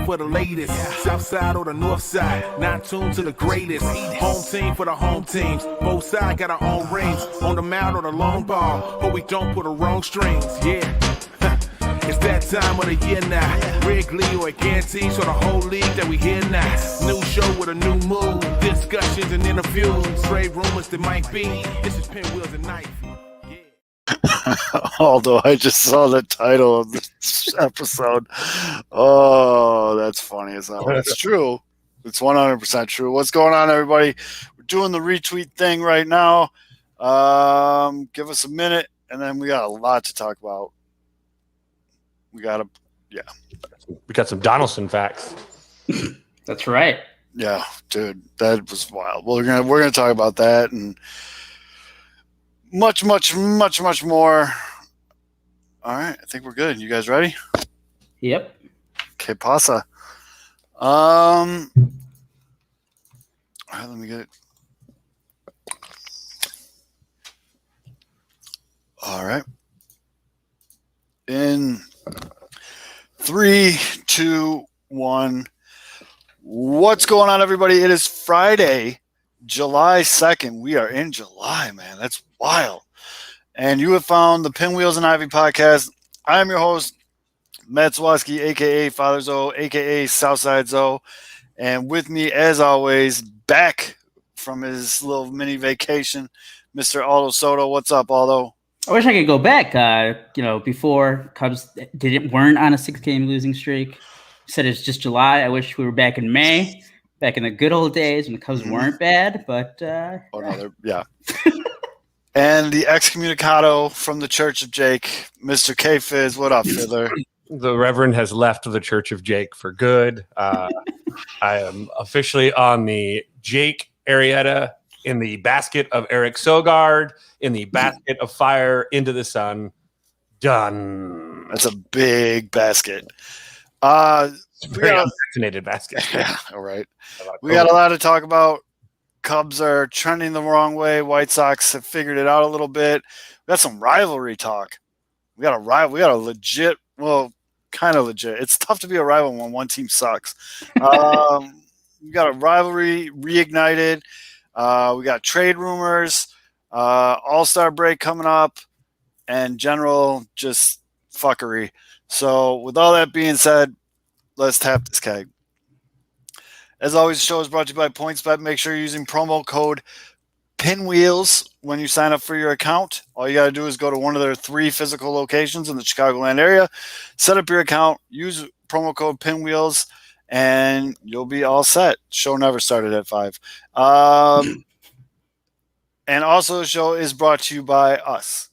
for the latest. South side or the north side, not tuned to the greatest. Home team for the home teams. Both sides got our own rings. On the mound or the long ball, but we don't put the wrong strings. Yeah. It's that time of the year now. Wrigley or Gantes or the whole league that we hear now. New show with a new mood. Discussions and interviews. Trade rumors that might be. This is Pinwheels and Knife. Although I just saw the title of this episode. Oh, that's funny as hell. It's true. It's 100% true. What's going on, everybody? We're doing the retweet thing right now. Give us a minute, and then we got a lot to talk about. We got some Donaldson facts. That's right. Yeah, dude, that was wild. We're gonna talk about that and much more. All right, I think we're good. You guys ready? Yep. Okay, pasa. All right, let me get it. All right. In 3, 2, 1. What's going on, everybody? It is Friday, July 2nd. We are in July, man. That's wild. And you have found the Pinwheels and Ivy podcast. I am your host, Matt Zwaski, a.k.a. Father Zoe, a.k.a. Southside Zoe. And with me, as always, back from his little mini vacation, Mr. Aldo Soto. What's up, Aldo? I wish I could go back. Before Cubs weren't on a 6-game losing streak. You said it's just July. I wish we were back in May, back in the good old days when the Cubs weren't bad. But yeah. And the excommunicado from the Church of Jake, Mr. K Fizz. What up, Fiddler? The Reverend has left the Church of Jake for good. I am officially on the Jake Arrieta, in the basket of Eric Sogard, in the basket of fire into the sun. Done. That's a big basket. Very unvaccinated basket. Yeah, all right. We got a lot to talk about. Cubs are trending the wrong way. White Sox have figured it out a little bit. We got some rivalry talk. We got a legit, well, kind of legit. It's tough to be a rival when one team sucks. We got a rivalry reignited. We got trade rumors, All-Star break coming up, and general just fuckery. So with all that being said, let's tap this keg. As always, the show is brought to you by PointsBet. Make sure you're using promo code Pinwheels when you sign up for your account. All you got to do is go to one of their 3 physical locations in the Chicagoland area, set up your account, use promo code Pinwheels, and you'll be all set. Show never started at 5. And also the show is brought to you by us.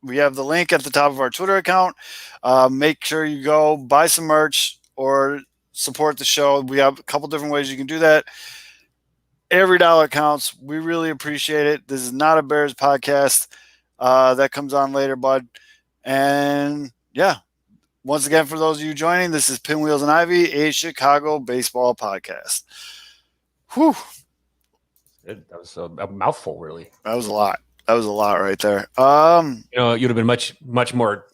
We have the link at the top of our Twitter account. Make sure you go buy some merch or support the show. We have a couple different ways you can do that. Every dollar counts. We really appreciate it. This is not a Bears podcast. That comes on later, bud. And yeah. Once again, for those of you joining, this is Pinwheels and Ivy, a Chicago baseball podcast. Whew. That was a mouthful, really. That was a lot. That was a lot right there. You'd have been much more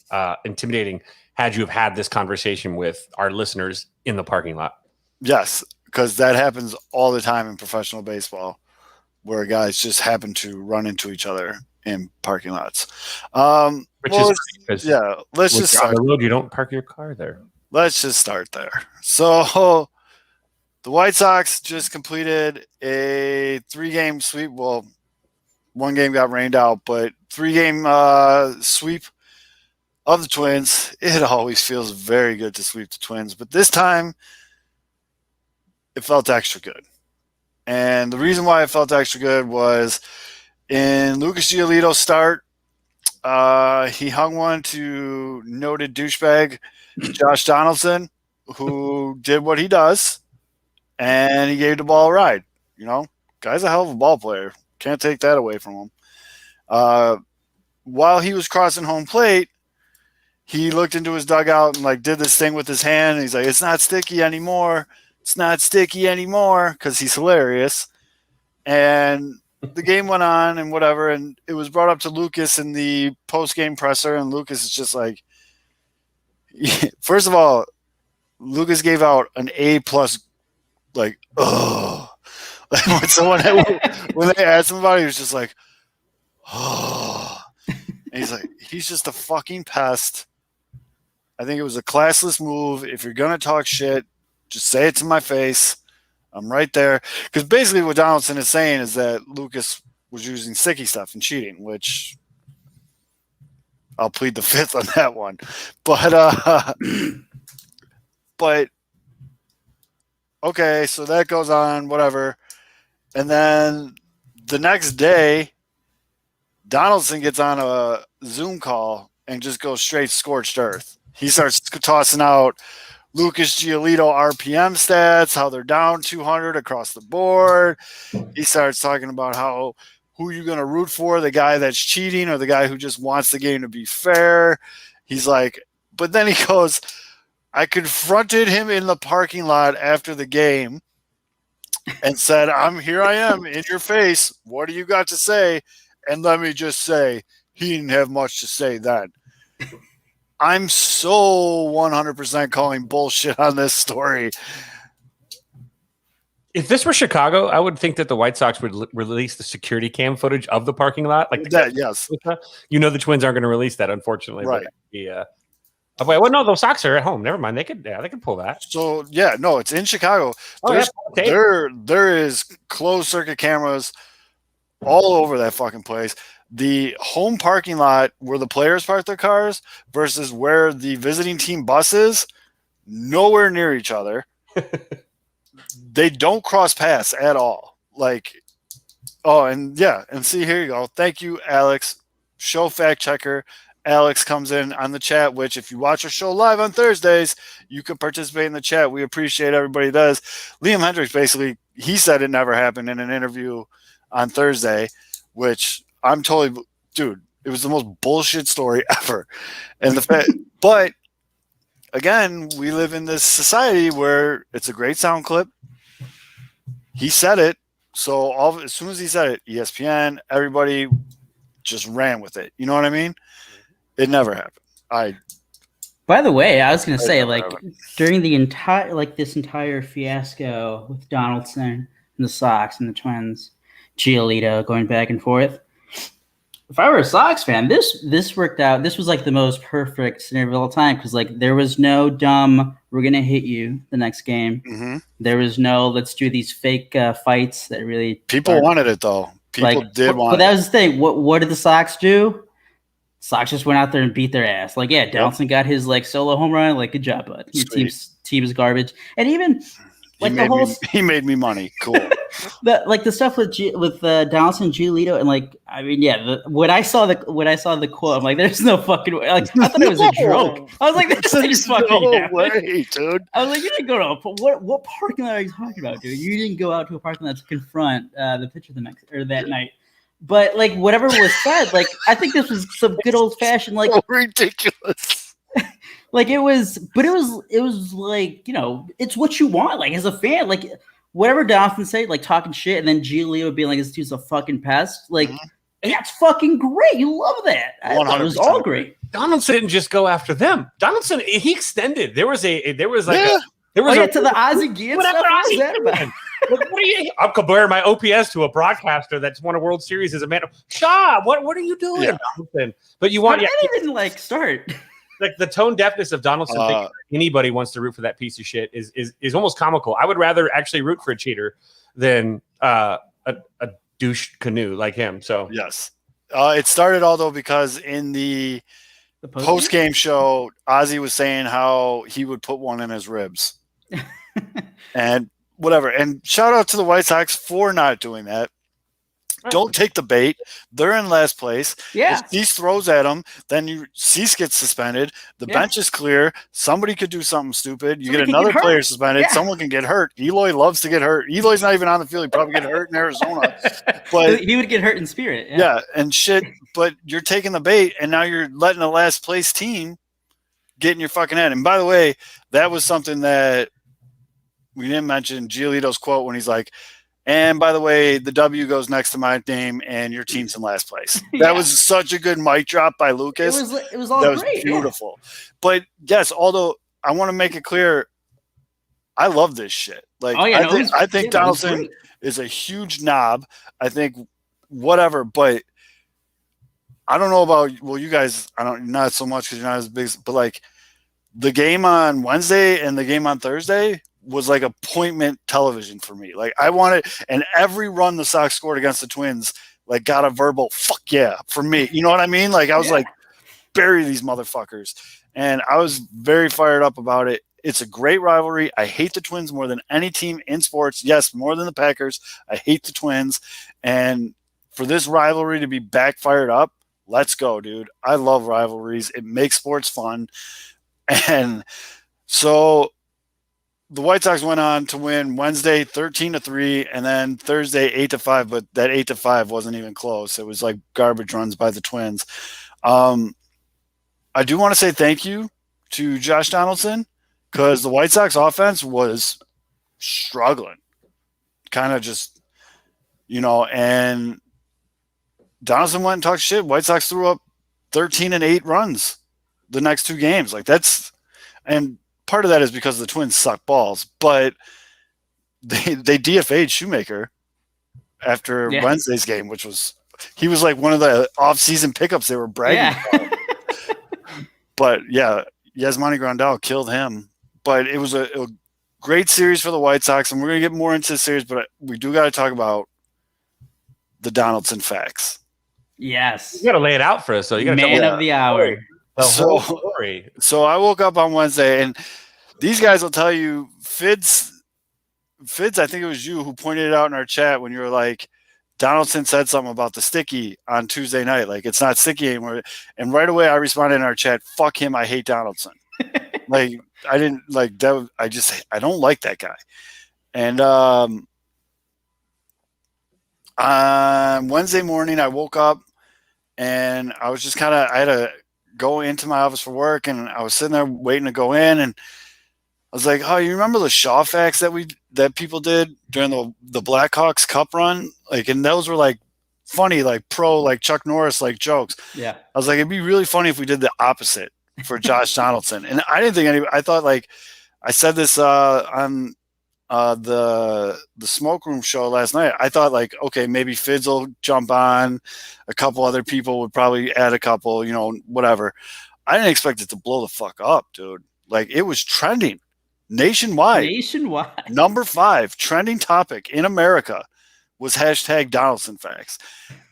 intimidating had you have had this conversation with our listeners in the parking lot. Yes, because that happens all the time in professional baseball, where guys just happen to run into each other in parking lots. Let's just start. On the road, you don't park your car there. Let's just start there. So the White Sox just completed a 3-game sweep. Well, 1 game got rained out, but 3-game sweep of the Twins. It always feels very good to sweep the Twins, but this time it felt extra good. And the reason why it felt extra good was in Lucas Giolito's start, he hung one to noted douchebag Josh Donaldson, who did what he does, and he gave the ball a ride. You know, guy's a hell of a ball player. Can't take that away from him. While he was crossing home plate, he looked into his dugout and did this thing with his hand. And he's like, "It's not sticky anymore. It's not sticky anymore," because he's hilarious. And the game went on and whatever, and it was brought up to Lucas in the post-game presser, and Lucas is just like, first of all, Lucas gave out an A+, like, oh. when they asked him about it, he was just like, oh. And he's like, he's just a fucking pest. I think it was a classless move. If you're going to talk shit, just say it to my face. I'm right there. Because basically what Donaldson is saying is that Lucas was using sticky stuff and cheating, which I'll plead the fifth on that one. But okay, so that goes on, whatever. And then the next day, Donaldson gets on a Zoom call and just goes straight scorched earth. He starts tossing out Lucas Giolito RPM stats, how they're down 200 across the board. He starts talking about who you're going to root for, the guy that's cheating or the guy who just wants the game to be fair. He's like, but then he goes, I confronted him in the parking lot after the game and said, here I am in your face. What do you got to say? And let me just say, he didn't have much to say then. I'm so 100% calling bullshit on this story. If this were Chicago, I would think that the White Sox would release the security cam footage of the parking lot. Like that, yes. You know the Twins aren't going to release that, unfortunately. Right. Well, no, those Sox are at home. Never mind. They could pull that. So, yeah, no, it's in Chicago. There is closed circuit cameras all over that fucking place. The home parking lot where the players park their cars versus where the visiting team bus is, nowhere near each other. They don't cross paths at all. Like, and see, here you go. Thank you, Alex. Show fact checker. Alex comes in on the chat, which if you watch our show live on Thursdays, you can participate in the chat. We appreciate everybody does. Liam Hendricks basically, he said it never happened in an interview on Thursday, which I'm totally, dude, it was the most bullshit story ever. And but again, we live in this society where it's a great sound clip. He said it. So as soon as he said it, ESPN, everybody just ran with it. You know what I mean? It never happened. By the way, I was going to say, during the this entire fiasco with Donaldson and the Sox and the Twins, Giolito going back and forth, if I were a Sox fan, this worked out. This was like the most perfect scenario of all time because there was no dumb, we're going to hit you the next game. Mm-hmm. There was no, let's do these fake fights that really. People wanted it, though. People did want it. But that was the thing. What did the Sox do? Sox just went out there and beat their ass. Donaldson got his solo home run. Good job, bud. Your team is garbage. And even he made me money. Cool. the stuff with Donaldson, Giolito, and when I saw the quote, I'm like, there's no fucking way. I thought it was a joke. I was like, this is fucking no way, dude. I was like, you didn't go to what parking lot are you talking about, dude? You didn't go out to a parking lot to confront the pitcher that night. But whatever was said, I think this was some good old fashioned so ridiculous. It was it's what you want. As a fan, whatever Donaldson say, talking shit, and then Giolito being like, this dude's a fucking pest. That's fucking great. You love that. I thought it was all great. Donaldson didn't just go after them. Donaldson, he extended. There was to the Ozzie Guillen stuff. What was that about? I'm comparing my OPS to a broadcaster that's won a World Series as a man. Shaw, what are you doing, Donaldson? But you want even start. The tone deafness of Donaldson thinking anybody wants to root for that piece of shit is almost comical. I would rather actually root for a cheater than a douche canoe like him. So yes, it started all though because in the post-game show, Ozzie was saying how he would put one in his ribs. And whatever. And shout out to the White Sox for not doing that. Don't take the bait. They're in last place. Yeah. If Cease throws at them, then Cease gets suspended. The bench is clear. Somebody could do something stupid. You get another player suspended. Yeah. Someone can get hurt. Eloy loves to get hurt. Eloy's not even on the field. He'd probably get hurt in Arizona. But he would get hurt in spirit. Yeah, and shit. But you're taking the bait, and now you're letting the last place team get in your fucking head. And by the way, that was something that we didn't mention. Giolito's quote when he's like, and by the way, the W goes next to my name, and your team's in last place. That was such a good mic drop by Lucas. It was all that great. Was beautiful. Yeah. But yes, although I want to make it clear, I love this shit. Like, Oh, yeah, I think that was Donaldson great. is a huge knob. I think whatever, but I don't know about, well, you guys, not so much because you're not as big, but like the game on Wednesday and the game on Thursday was like appointment television for me. Like I wanted, and every run the Sox scored against the Twins, like got a verbal fuck yeah for me. You know what I mean? Like I was like, bury these motherfuckers. And I was very fired up about it. It's a great rivalry. I hate the Twins more than any team in sports. Yes, more than the Packers. I hate the Twins. And for this rivalry to be backfired up, let's go, dude. I love rivalries. It makes sports fun. And so the White Sox went on to win Wednesday 13-3 and then Thursday 8-5, but that 8-5 wasn't even close. It was like garbage runs by the Twins. I do want to say thank you to Josh Donaldson because the White Sox offense was struggling. Kind of just, and Donaldson went and talked shit. White Sox threw up 13 and 8 runs the next 2 games. Like and part of that is because the Twins suck balls, but they DFA'd Shoemaker after Wednesday's game, he was like one of the off-season pickups they were bragging about. But yeah, Yasmani Grandal killed him. But it was a great series for the White Sox, and we're going to get more into the series, but we do got to talk about the Donaldson facts. Yes. You got to lay it out for us. So you got man of the hour. Whole story. So I woke up on Wednesday, and these guys will tell you, Fids, I think it was you who pointed it out in our chat when you were like, Donaldson said something about the sticky on Tuesday night. Like, it's not sticky anymore. And right away I responded in our chat, fuck him, I hate Donaldson. Like, I didn't like that. I don't like that guy. And on Wednesday morning, I woke up and I was just I had to go into my office for work, and I was sitting there waiting to go in, and I was like, oh, you remember the Shaw facts that people did during the Blackhawks Cup run? Like, and those were like funny, like pro, like Chuck Norris, like jokes. Yeah. I was like, it'd be really funny if we did the opposite for Josh Donaldson. And I didn't think I thought, like, I said this on the Smoke Room show last night. I thought, like, okay, maybe Fids will jump on, a couple other people would probably add a couple, whatever. I didn't expect it to blow the fuck up, dude. Like, it was trending nationwide. Number 5 trending topic in America was hashtag Donaldson facts.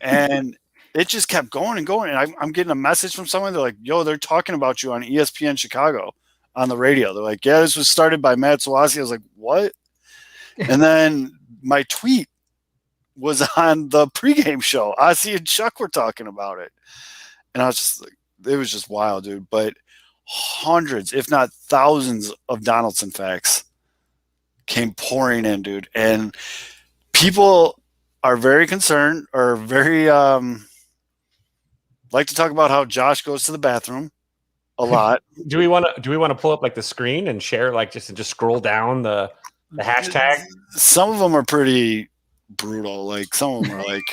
And it just kept going and going. And I'm getting a message from someone. They're like, yo, they're talking about you on ESPN Chicago on the radio. They're like, yeah, this was started by Matt Swassey. I was like, what? And then my tweet was on the pregame show. Ozzy and Chuck were talking about it. And I was just like, it was just wild, dude. But hundreds, if not thousands of Donaldson facts came pouring in, dude. And people are very concerned or very like to talk about how Josh goes to the bathroom a lot. Do we want to pull up like the screen and share, like, just scroll down the hashtag? Some of them are pretty brutal. Like, some of them are like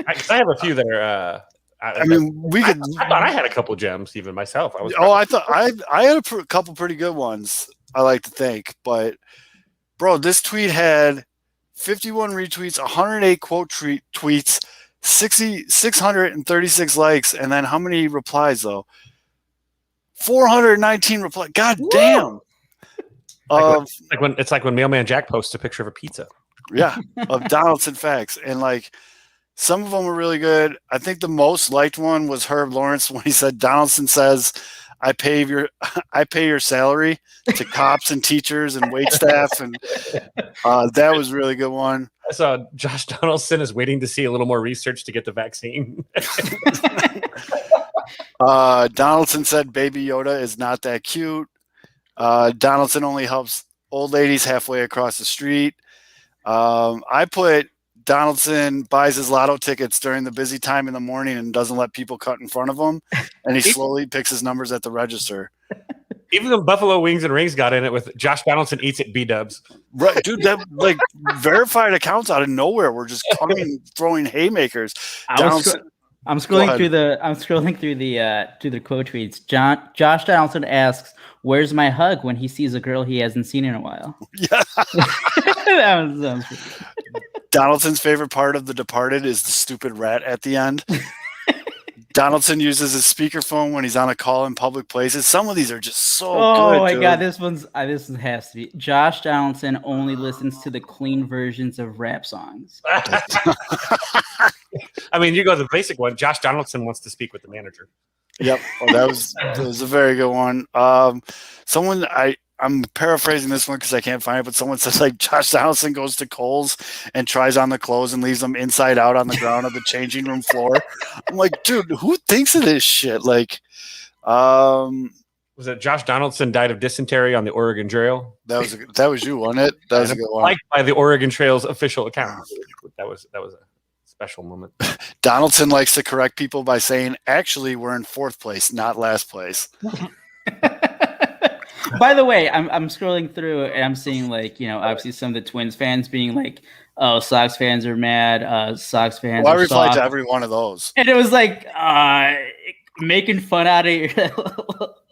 I have a few that are I thought I had a couple gems even myself. I thought I had a couple pretty good ones, I like to think. But bro, this tweet had 51 retweets, 108 quote tweets, 636 likes, and then how many replies though? 419 replies. God damn. It's like when Mailman Jack posts a picture of a pizza. Yeah, of Donaldson facts. And like, some of them were really good. I think the most liked one was Herb Lawrence when he said, Donaldson says, I pay your salary to cops and teachers and wait staff. And that was a really good one. I saw Josh Donaldson is waiting to see a little more research to get the vaccine. Donaldson said Baby Yoda is not that cute. Donaldson only helps old ladies halfway across the street. I put Donaldson buys his lotto tickets during the busy time in the morning and doesn't let people cut in front of him, and he slowly picks his numbers at the register. Even the Buffalo Wings and Rings got in it with Josh Donaldson eats at B-dubs. Right, dude, that like verified accounts out of nowhere were just coming, throwing haymakers. I'm scrolling through the quote tweets. Josh Donaldson asks, "Where's my hug?" when he sees a girl he hasn't seen in a while. Yeah. that was pretty good. Donaldson's favorite part of The Departed is the stupid rat at the end. Donaldson uses his speakerphone when he's on a call in public places. Some of these are just so good. Oh my dude. god, this one has to be. Josh Donaldson only listens to the clean versions of rap songs. I mean, you go to the basic one. Josh Donaldson wants to speak with the manager. Yep, that was a very good one. I'm paraphrasing this one because I can't find it, but someone says like Josh Donaldson goes to Kohl's and tries on the clothes and leaves them inside out on the ground of the changing room floor. I'm like, dude, who thinks of this shit? Like, was it Josh Donaldson died of dysentery on the Oregon Trail? That was you, wasn't it? That was a good one. Liked by the Oregon Trail's official account. That was a special moment. Donaldson likes to correct people by saying, "Actually, we're in 4th place, not last place." By the way, I'm scrolling through and I'm seeing like, obviously some of the Twins fans being like, "Oh, Sox fans are mad. Sox fans." Well, I are replied soft. to every one of those. And it was like making fun out of your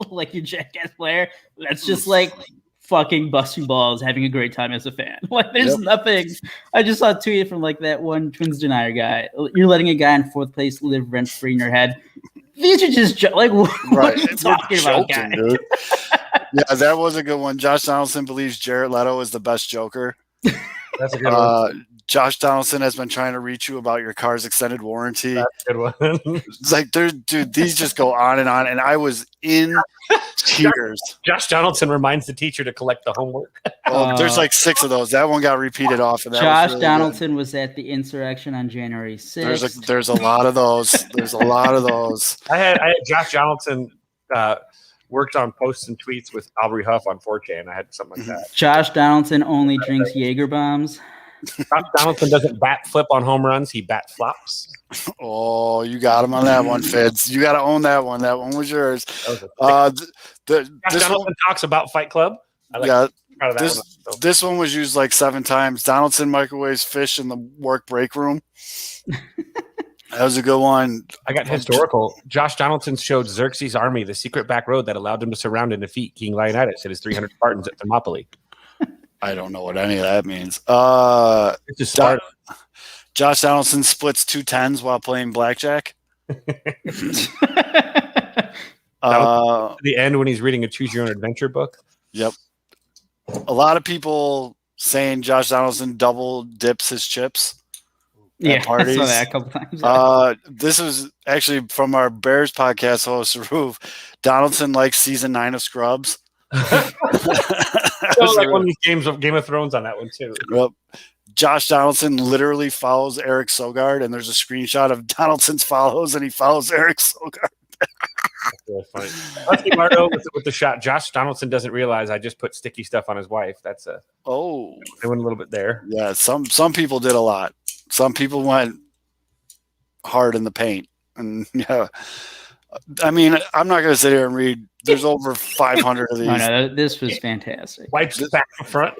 like your jackass player. That's just like fucking busting balls, having a great time as a fan. Like there's nothing. I just saw a tweet from like that one Twins denier guy. You're letting a guy in 4th place live rent free in your head. These are just like what are you talking about, guy? Dude. Yeah, that was a good one. Josh Donaldson believes Jared Leto is the best Joker. That's a good one. Josh Donaldson has been trying to reach you about your car's extended warranty. That's a good one. It's like, dude, these just go on, and I was in tears. Josh Donaldson reminds the teacher to collect the homework. Oh, there's like 6 of those. That one got repeated off. And that Josh was really Donaldson was at the insurrection on January 6th. There's a lot of those. There's a lot of those. I had Josh Donaldson worked on posts and tweets with Aubrey Huff on 4chan. I had something like that. Josh Donaldson only drinks Jaeger bombs. Josh Donaldson doesn't bat flip on home runs. He bat flops. Oh, you got him on that one, Fitz. You got to own that one. That one was yours. Josh This Donaldson talks about Fight Club. This one was used like 7 times. Donaldson microwaves fish in the work break room. That was a good one. I got historical. Josh Donaldson showed Xerxes' army the secret back road that allowed them to surround and defeat King Leonidas and his 300 Spartans at Thermopylae. I don't know what any of that means. It's just Sparta. Josh Donaldson splits 2 10s while playing blackjack. The end when he's reading a Choose Your Own Adventure book. Yep. A lot of people saying Josh Donaldson double dips his chips. Yeah, parties. I saw that a couple times. This was actually from our Bears podcast host, Roof. Donaldson likes season 9 of Scrubs. Like one of these games of Game of Thrones on that one too. Yep. Josh Donaldson literally follows Eric Sogard, and there's a screenshot of Donaldson's follows, and he follows Eric Sogard. That's really funny. Husky Mardo with the shot. Josh Donaldson doesn't realize I just put sticky stuff on his wife. That's they went a little bit there. Yeah. Some people did a lot. Some people went hard in the paint, and yeah. I mean, I'm not going to sit here and read. There's over 500 of these. No, this was fantastic. Wipes back and front.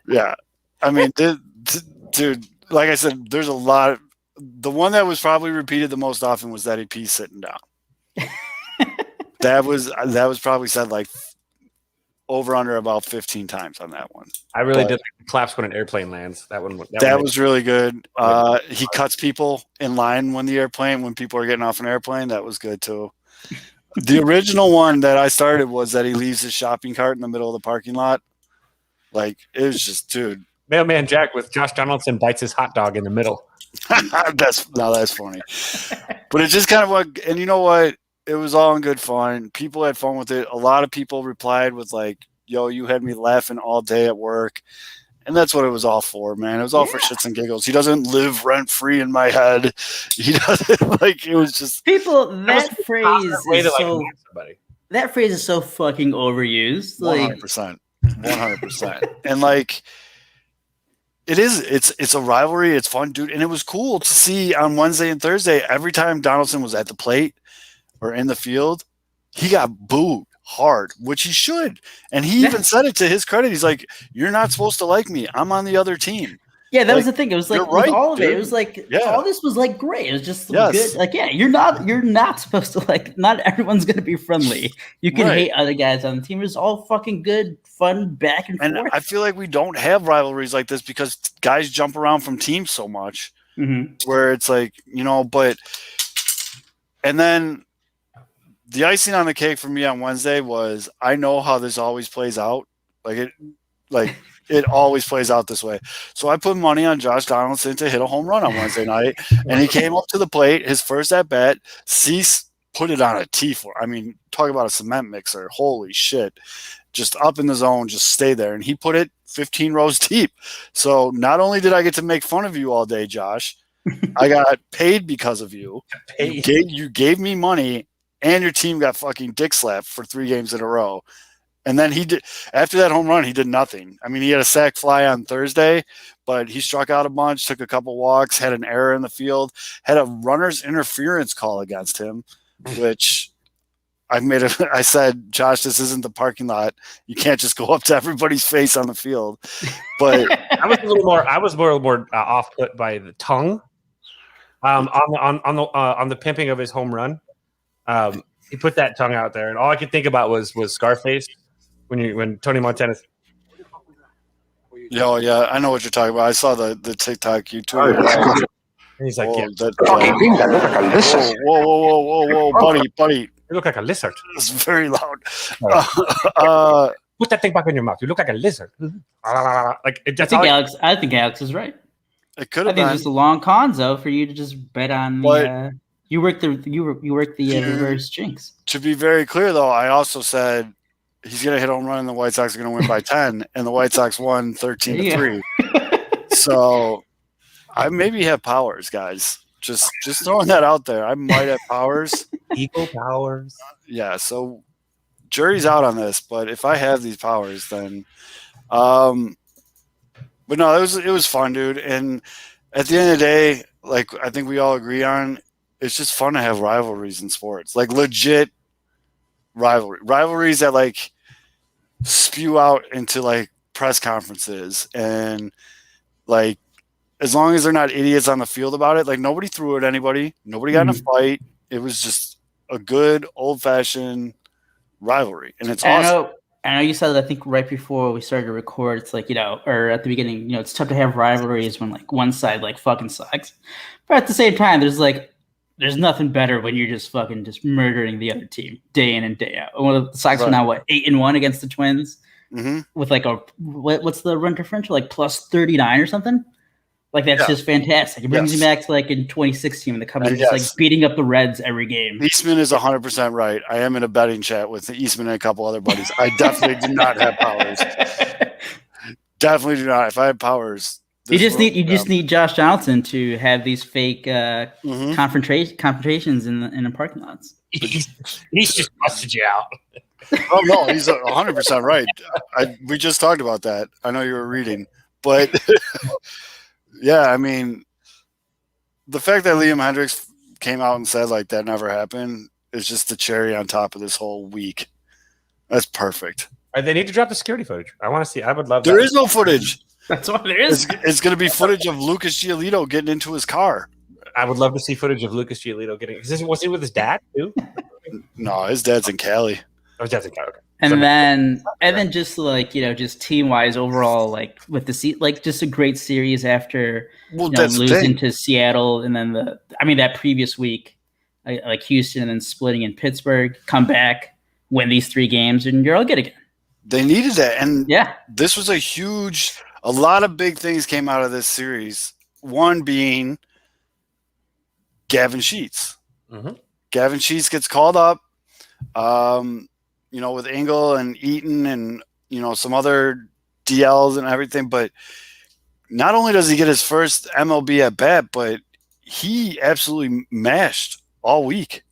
Yeah. I mean, dude, like I said, there's a lot. The one that was probably repeated the most often was that EP sitting down. that was probably said like over under about 15 times on that one. I really did like the claps when an airplane lands. That one was really good. He cuts people in line when people are getting off an airplane. That was good too. The original one that I started was that he leaves his shopping cart in the middle of the parking lot. Like, it was just, dude. Mailman Jack with Josh Donaldson bites his hot dog in the middle. That's funny. But it's just kind of and you know what? It was all in good fun. People had fun with it. A lot of people replied with like, "Yo, you had me laughing all day at work." And that's what it was all for, man. It was all for shits and giggles. He doesn't live rent free in my head. He doesn't it was just people. That phrase is so fucking overused. 100%. 100%. And like, it's a rivalry. It's fun, dude. And it was cool to see on Wednesday and Thursday, every time Donaldson was at the plate or in the field, he got booed hard, which he should. And he even said it to his credit. He's like, "You're not supposed to like me. I'm on the other team." Yeah, that was the thing. It was like you're with right, all of it, dude. it was like Yeah. all this was like great. It was just Yes. good. Like, yeah, you're not supposed to like. Not everyone's gonna be friendly. You can Right. hate other guys on the team. It's all fucking good, fun, back and And forth. I feel like we don't have rivalries like this because guys jump around from teams so much. Where it's like, but and then the icing on the cake for me on Wednesday was I know how this always plays out. It always plays out this way. So I put money on Josh Donaldson to hit a home run on Wednesday night, and he came up to the plate, his first at bat. Cease put it on a tee for. I mean, talk about a cement mixer. Holy shit. Just up in the zone, just stay there. And he put it 15 rows deep. So not only did I get to make fun of you all day, Josh, I got paid because of you. You gave me money, and your team got fucking dick slapped for 3 games in a row. And then he did after that home run, he did nothing. I mean, he had a sac fly on Thursday, but he struck out a bunch, took a couple walks, had an error in the field, had a runner's interference call against him, which I said, Josh, this isn't the parking lot. You can't just go up to everybody's face on the field. But I was a little more off put by the tongue on the pimping of his home run. He put that tongue out there, and all I could think about was Scarface when Tony Montana. Yeah, I know what you're talking about. I saw the TikTok you tweeted. And he's like, whoa, buddy. You look like a lizard. It's very loud. Put that thing back in your mouth. You look like a lizard. Like I think Alex is right. It could I have think been it's just a long conzo for you to just bet on the. You work the reverse jinx. To be very clear, though, I also said he's going to hit a home run and the White Sox are going to win by 10, and the White Sox won 13-3. So I maybe have powers, guys. Just throwing that out there. I might have powers. Equal powers. Yeah, so jury's out on this, but if I have these powers, then but no, it was fun, dude. And at the end of the day, like I think we all agree on, it's just fun to have rivalries in sports. Like legit rivalries that like spew out into like press conferences, and like as long as they're not idiots on the field about it, like nobody threw at anybody, nobody got in a fight. It was just a good old fashioned rivalry, and it's awesome. I know you said that, I think right before we started to record, it's like, or at the beginning, it's tough to have rivalries when like one side like fucking sucks. But at the same time, there's nothing better when you're just fucking just murdering the other team day in and day out. One of the Sox are now 8-1 against the Twins with like what's the run differential, like plus 39 or something? Like that's just fantastic. It brings me back to like in 2016 when the Cubs are just like beating up the Reds every game. Eastman is 100% right. I am in a betting chat with Eastman and a couple other buddies. I definitely do not have powers. Definitely do not. If I had powers, you just need Josh Donaldson to have these fake confrontations in the parking lots. He's just busted you out. Oh no, he's 100% right. We just talked about that. I know you were reading, but. Yeah, I mean, the fact that Liam Hendricks came out and said like that never happened is just the cherry on top of this whole week. That's perfect. They need to drop the security footage. I want to see. I would love. There is no footage. That's what there is. It's going to be footage of Lucas Giolito getting into his car. I would love to see footage of Lucas Giolito getting. Was he with his dad too? No, his dad's in Cali. Oh, his dad's in Cali. Okay. And then just like just team wise overall, like with the like just a great series after losing to Seattle, and then that previous week, like Houston, and then splitting in Pittsburgh, come back, win these 3 games, and you're all good again. They needed that, and this was a lot of big things came out of this series. One being Gavin Sheets. Mm-hmm. Gavin Sheets gets called up. With Engel and Eaton and, some other DLs and everything. But not only does he get his first MLB at bat, but he absolutely mashed all week.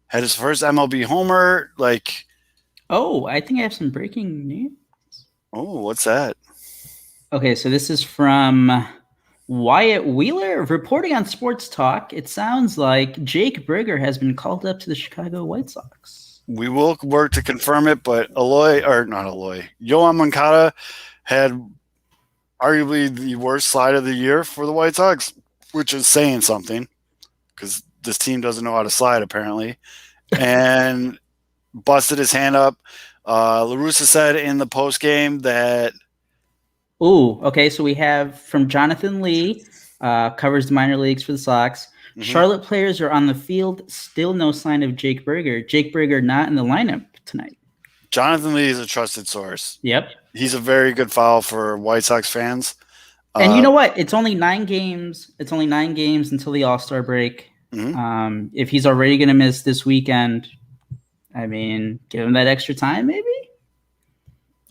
Had his first MLB homer. I think I have some breaking news. Oh, what's that? Okay, so this is from Wyatt Wheeler reporting on Sports Talk. It sounds like Jake Brigger has been called up to the Chicago White Sox. We will work to confirm it, but Yohan Moncada had arguably the worst slide of the year for the White Sox, which is saying something because this team doesn't know how to slide apparently, and busted his hand up. La Russa said in the post game that. Ooh, okay. So we have from Jonathan Lee, covers the minor leagues for the Sox. Mhm. Charlotte players are on the field. Still no sign of Jake Burger. Jake Burger not in the lineup tonight. Jonathan Lee is a trusted source. Yep. He's a very good follow for White Sox fans. And you know what? It's only 9 games. It's only 9 games until the All-Star break. Mhm. If he's already going to miss this weekend, I mean, give him that extra time, maybe.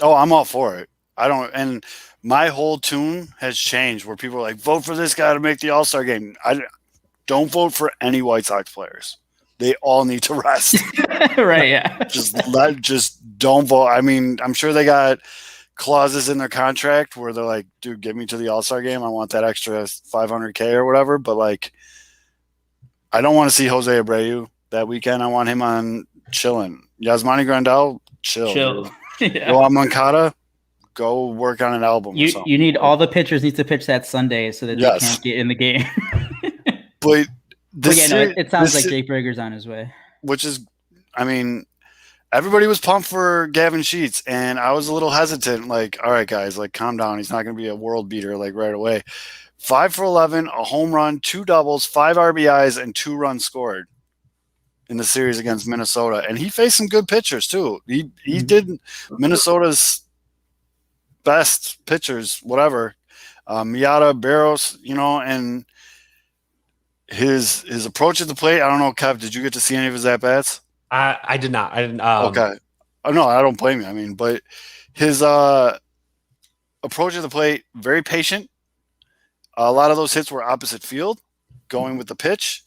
Oh, I'm all for it. I don't, and my whole tune has changed where people are like, vote for this guy to make the All-Star game. I don't vote for any White Sox players. They all need to rest. Right, yeah. Just don't vote. I mean, I'm sure they got clauses in their contract where they're like, dude, get me to the All-Star game. I want that extra $500K or whatever. But like, I don't want to see Jose Abreu that weekend. I want him on chilling. Yasmani Grandal, chill. Yeah. Go on Moncada, go work on an album. or something. You need all the pitchers need to pitch that Sunday so that they can't get in the game. But this, it sounds like Jake Burger's on his way. Which is, I mean, everybody was pumped for Gavin Sheets, and I was a little hesitant. Like, all right, guys, like, calm down. He's not going to be a world beater like right away. 5 for 11, a home run, 2 doubles, 5 RBIs, and 2 runs scored in the series against Minnesota. And he faced some good pitchers too. He did Minnesota's best pitchers, whatever. Miata, Barros, and his approach at the plate. I don't know, Kev, did you get to see any of his at-bats? I did not. I didn't. Okay. Oh, no, I don't blame you. I mean, but his approach at the plate, very patient. A lot of those hits were opposite field, going with the pitch.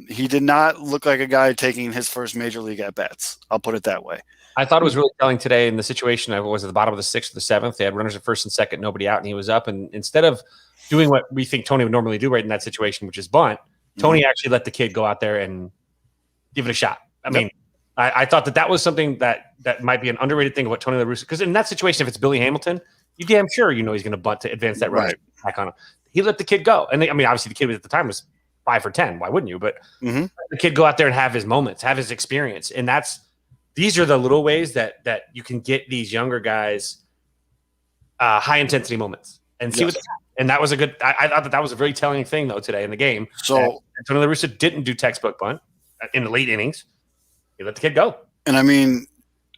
He did not look like a guy taking his first major league at-bats. I'll put it that way. I thought it was really telling today in the situation. I was at the bottom of the 6th or the 7th. They had runners at first and second, nobody out, and he was up. And instead of doing what we think Tony would normally do right in that situation, which is bunt, Tony actually let the kid go out there and give it a shot. I mean, I thought that was something that might be an underrated thing of what Tony La Russa, because in that situation, if it's Billy Hamilton, you damn sure he's going to bunt to advance that runner back on him. He let the kid go. And obviously the kid at the time was 5 for 10. Why wouldn't you? But the kid go out there and have his moments, have his experience. And these are the little ways that you can get these younger guys high intensity moments and see what they have. And that was a good, I thought that was a very telling thing though today in the game. So Tony La Russa didn't do textbook bunt in the late innings. He let the kid go. And I mean,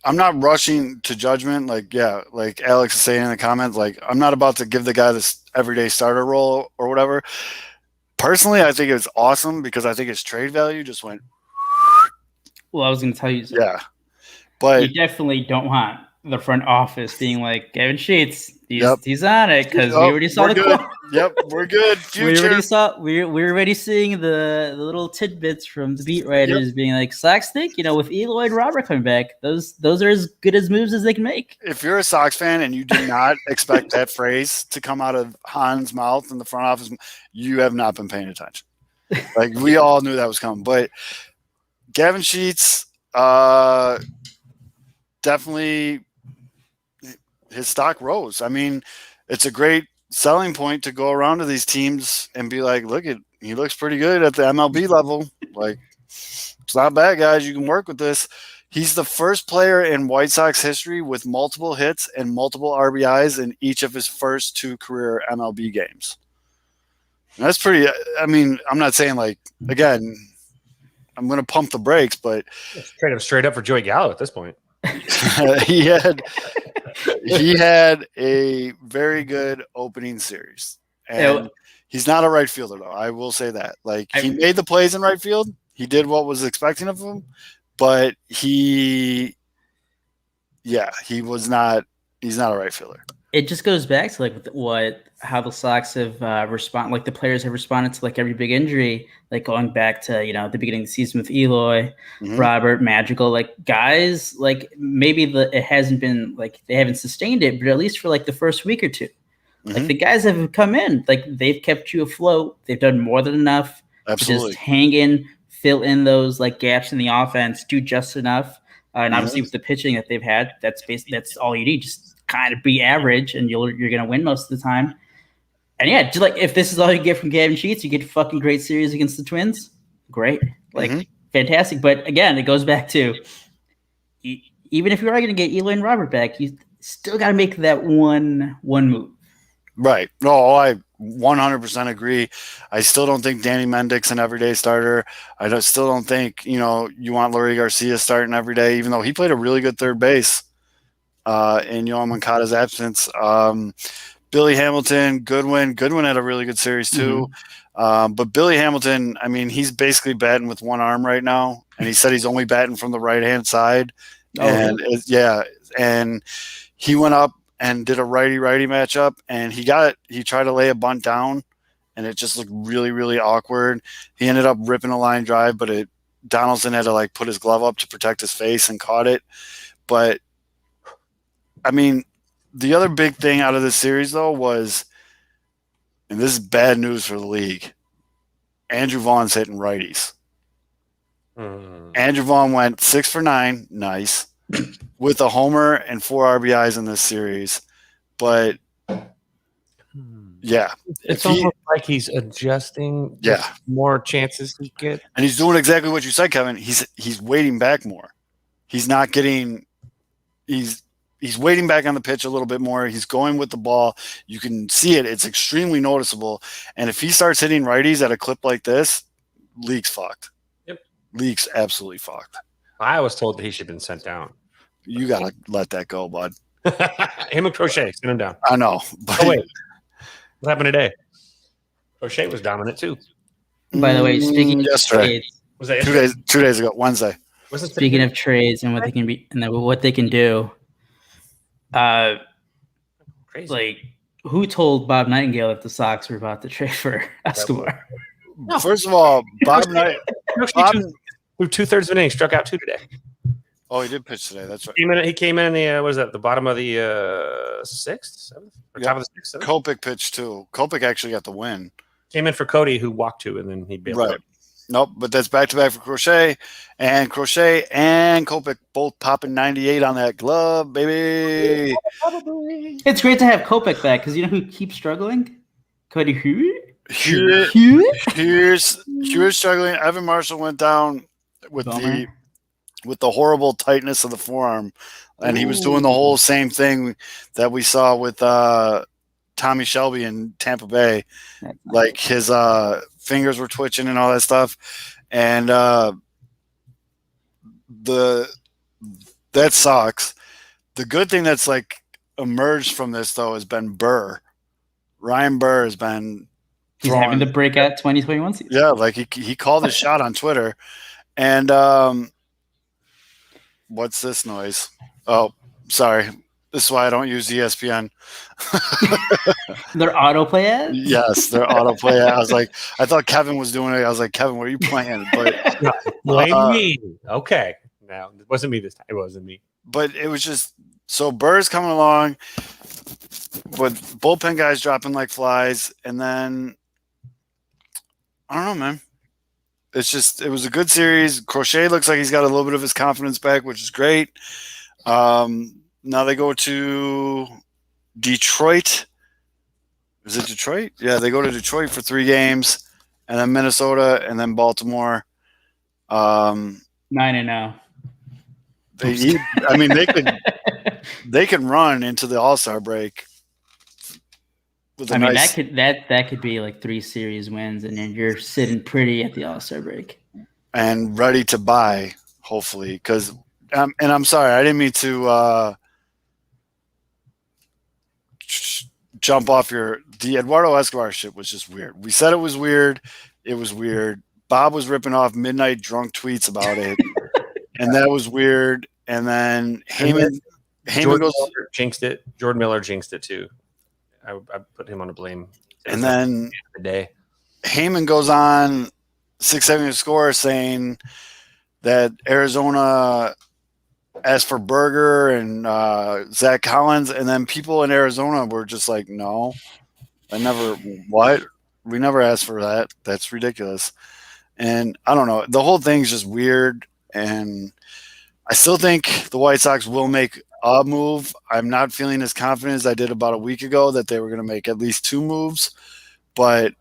I'm not rushing to judgment. Like Alex is saying in the comments, like, I'm not about to give the guy this everyday starter role or whatever. Personally, I think it's awesome because I think his trade value just went. Well, I was going to tell you something. Yeah. But you definitely don't want the front office being like, Gavin Sheets, he's on it because we already saw the quote. Yep, we're good. Future. We're already seeing the little tidbits from the beat writers being like, Sox think, with Eloy and Robert coming back, those are as good as moves as they can make. If you're a Sox fan and you do not expect that phrase to come out of Han's mouth in the front office, you have not been paying attention. Like, we all knew that was coming. But Gavin Sheets, definitely his stock rose. I mean, it's a great selling point to go around to these teams and be like, look, he looks pretty good at the MLB level. Like, it's not bad, guys. You can work with this. He's the first player in White Sox history with multiple hits and multiple RBIs in each of his first 2 career MLB games. And that's pretty, I mean, I'm not saying like, again, I'm going to pump the brakes, but let's trade him straight up for Joey Gallo at this point. he had a very good opening series, and he's not a right fielder though. I will say that. Like, he made the plays in right field. He did what was expecting of him, but he's not a right fielder. It just goes back to how the Sox have like the players have responded to like every big injury, like going back to the beginning of the season with Eloy, Robert, Magical, like guys, like maybe it hasn't been like they haven't sustained it, but at least for like the first week or 2, like the guys have come in, like they've kept you afloat. They've done more than enough. Absolutely. To just hang in, fill in those like gaps in the offense, do just enough, and obviously with the pitching that they've had, that's all you need. Just kind of be average, and you're going to win most of the time. And yeah, just like if this is all you get from Gavin Sheets, you get a fucking great series against the Twins. Great, like fantastic. But again, it goes back to even if you are going to get Eloy and Robert back, you still got to make that one move. Right. No, I 100% agree. I still don't think Danny Mendick's an everyday starter. Still don't think, you want Leury Garcia starting every day, even though he played a really good third base in Yoan Moncada's absence. Billy Hamilton, Goodwin. Goodwin had a really good series too. But Billy Hamilton, I mean, he's basically batting with one arm right now. And he said he's only batting from the right-hand side. And he went up and did a righty-righty matchup, and he tried to lay a bunt down, and it just looked really, really awkward. He ended up ripping a line drive, but Donaldson had to put his glove up to protect his face and caught it. But I mean, the other big thing out of this series though was, and this is bad news for the league, Andrew Vaughn's hitting righties. Andrew Vaughn went 6 for 9, nice, with a homer and 4 RBIs in this series. But yeah, it's almost like he's adjusting. More chances he get, and he's doing exactly what you said, Kevin. He's waiting back more. He's not getting. He's waiting back on the pitch a little bit more. He's going with the ball. You can see it. It's extremely noticeable. And if he starts hitting righties at a clip like this, league's fucked. League's absolutely fucked. I was told that he should have been sent down. You got to let that go, bud. Him and Crochet, send him down. I know. But wait. What happened today? Crochet was dominant too. By the way, speaking of trades, was that 2 days ago, Wednesday. Speaking of trades and what they can be and what they can do, crazy. Who told Bob Nightingale that the Sox were about to trade for Escobar? No. First of all, Bob threw 2/3 of an inning, struck out 2 today. Oh, he did pitch today. That's right. He came in the the bottom of the 6th, 7th, or top of the 6th. 7th? Kopech pitched too. Kopech actually got the win. Came in for Cody, who walked 2, and then he bailed out. Nope, but that's back to back for Crochet and Kopech both popping 98 on that glove, baby. It's great to have Kopech back because you know who keeps struggling? Cody Here's struggling. Evan Marshall went down with the horrible tightness of the forearm, and he was doing the whole same thing that we saw with Tommy Shelby in Tampa Bay. Like his fingers were twitching and all that stuff, and that sucks. The good thing that's emerged from this though has been Burr. Ryan Burr has been. He's having the breakout 2021 season. Yeah, he called his shot on Twitter. And what's this noise? Oh, sorry. This is why I don't use ESPN. Their autoplay ad? Yes, their autoplay ad. I thought Kevin was doing it. I was like, Kevin, what are you playing? But blame me. Okay. No, it wasn't me this time. It wasn't me. But it was just so Burr's coming along with bullpen guys dropping like flies, and then I don't know, man. It was a good series. Crochet looks like he's got a little bit of his confidence back, which is great. Now they go to Detroit. Is it Detroit? Yeah, they go to Detroit for 3 games, and then Minnesota, and then Baltimore. 9-0. They can run into the All-Star break. That could be 3 series wins, and then you're sitting pretty at the All-Star break and ready to buy, hopefully. Because, and I'm sorry, I didn't mean to jump off the Eduardo Escobar shit was just weird. We said it was weird. It was weird. Bob was ripping off midnight drunk tweets about it, and that was weird. And then Heyman goes jinxed it. Jordan Miller jinxed it too. I put him on a blame. And then the day Heyman goes on 670 Score saying that Arizona asked for Berger and Zach Collins, and then people in Arizona were just like, no, we never asked for that. That's ridiculous. And I don't know. The whole thing's just weird, and I still think the White Sox will make a move. I'm not feeling as confident as I did about a week ago that they were going to make at least 2 moves, but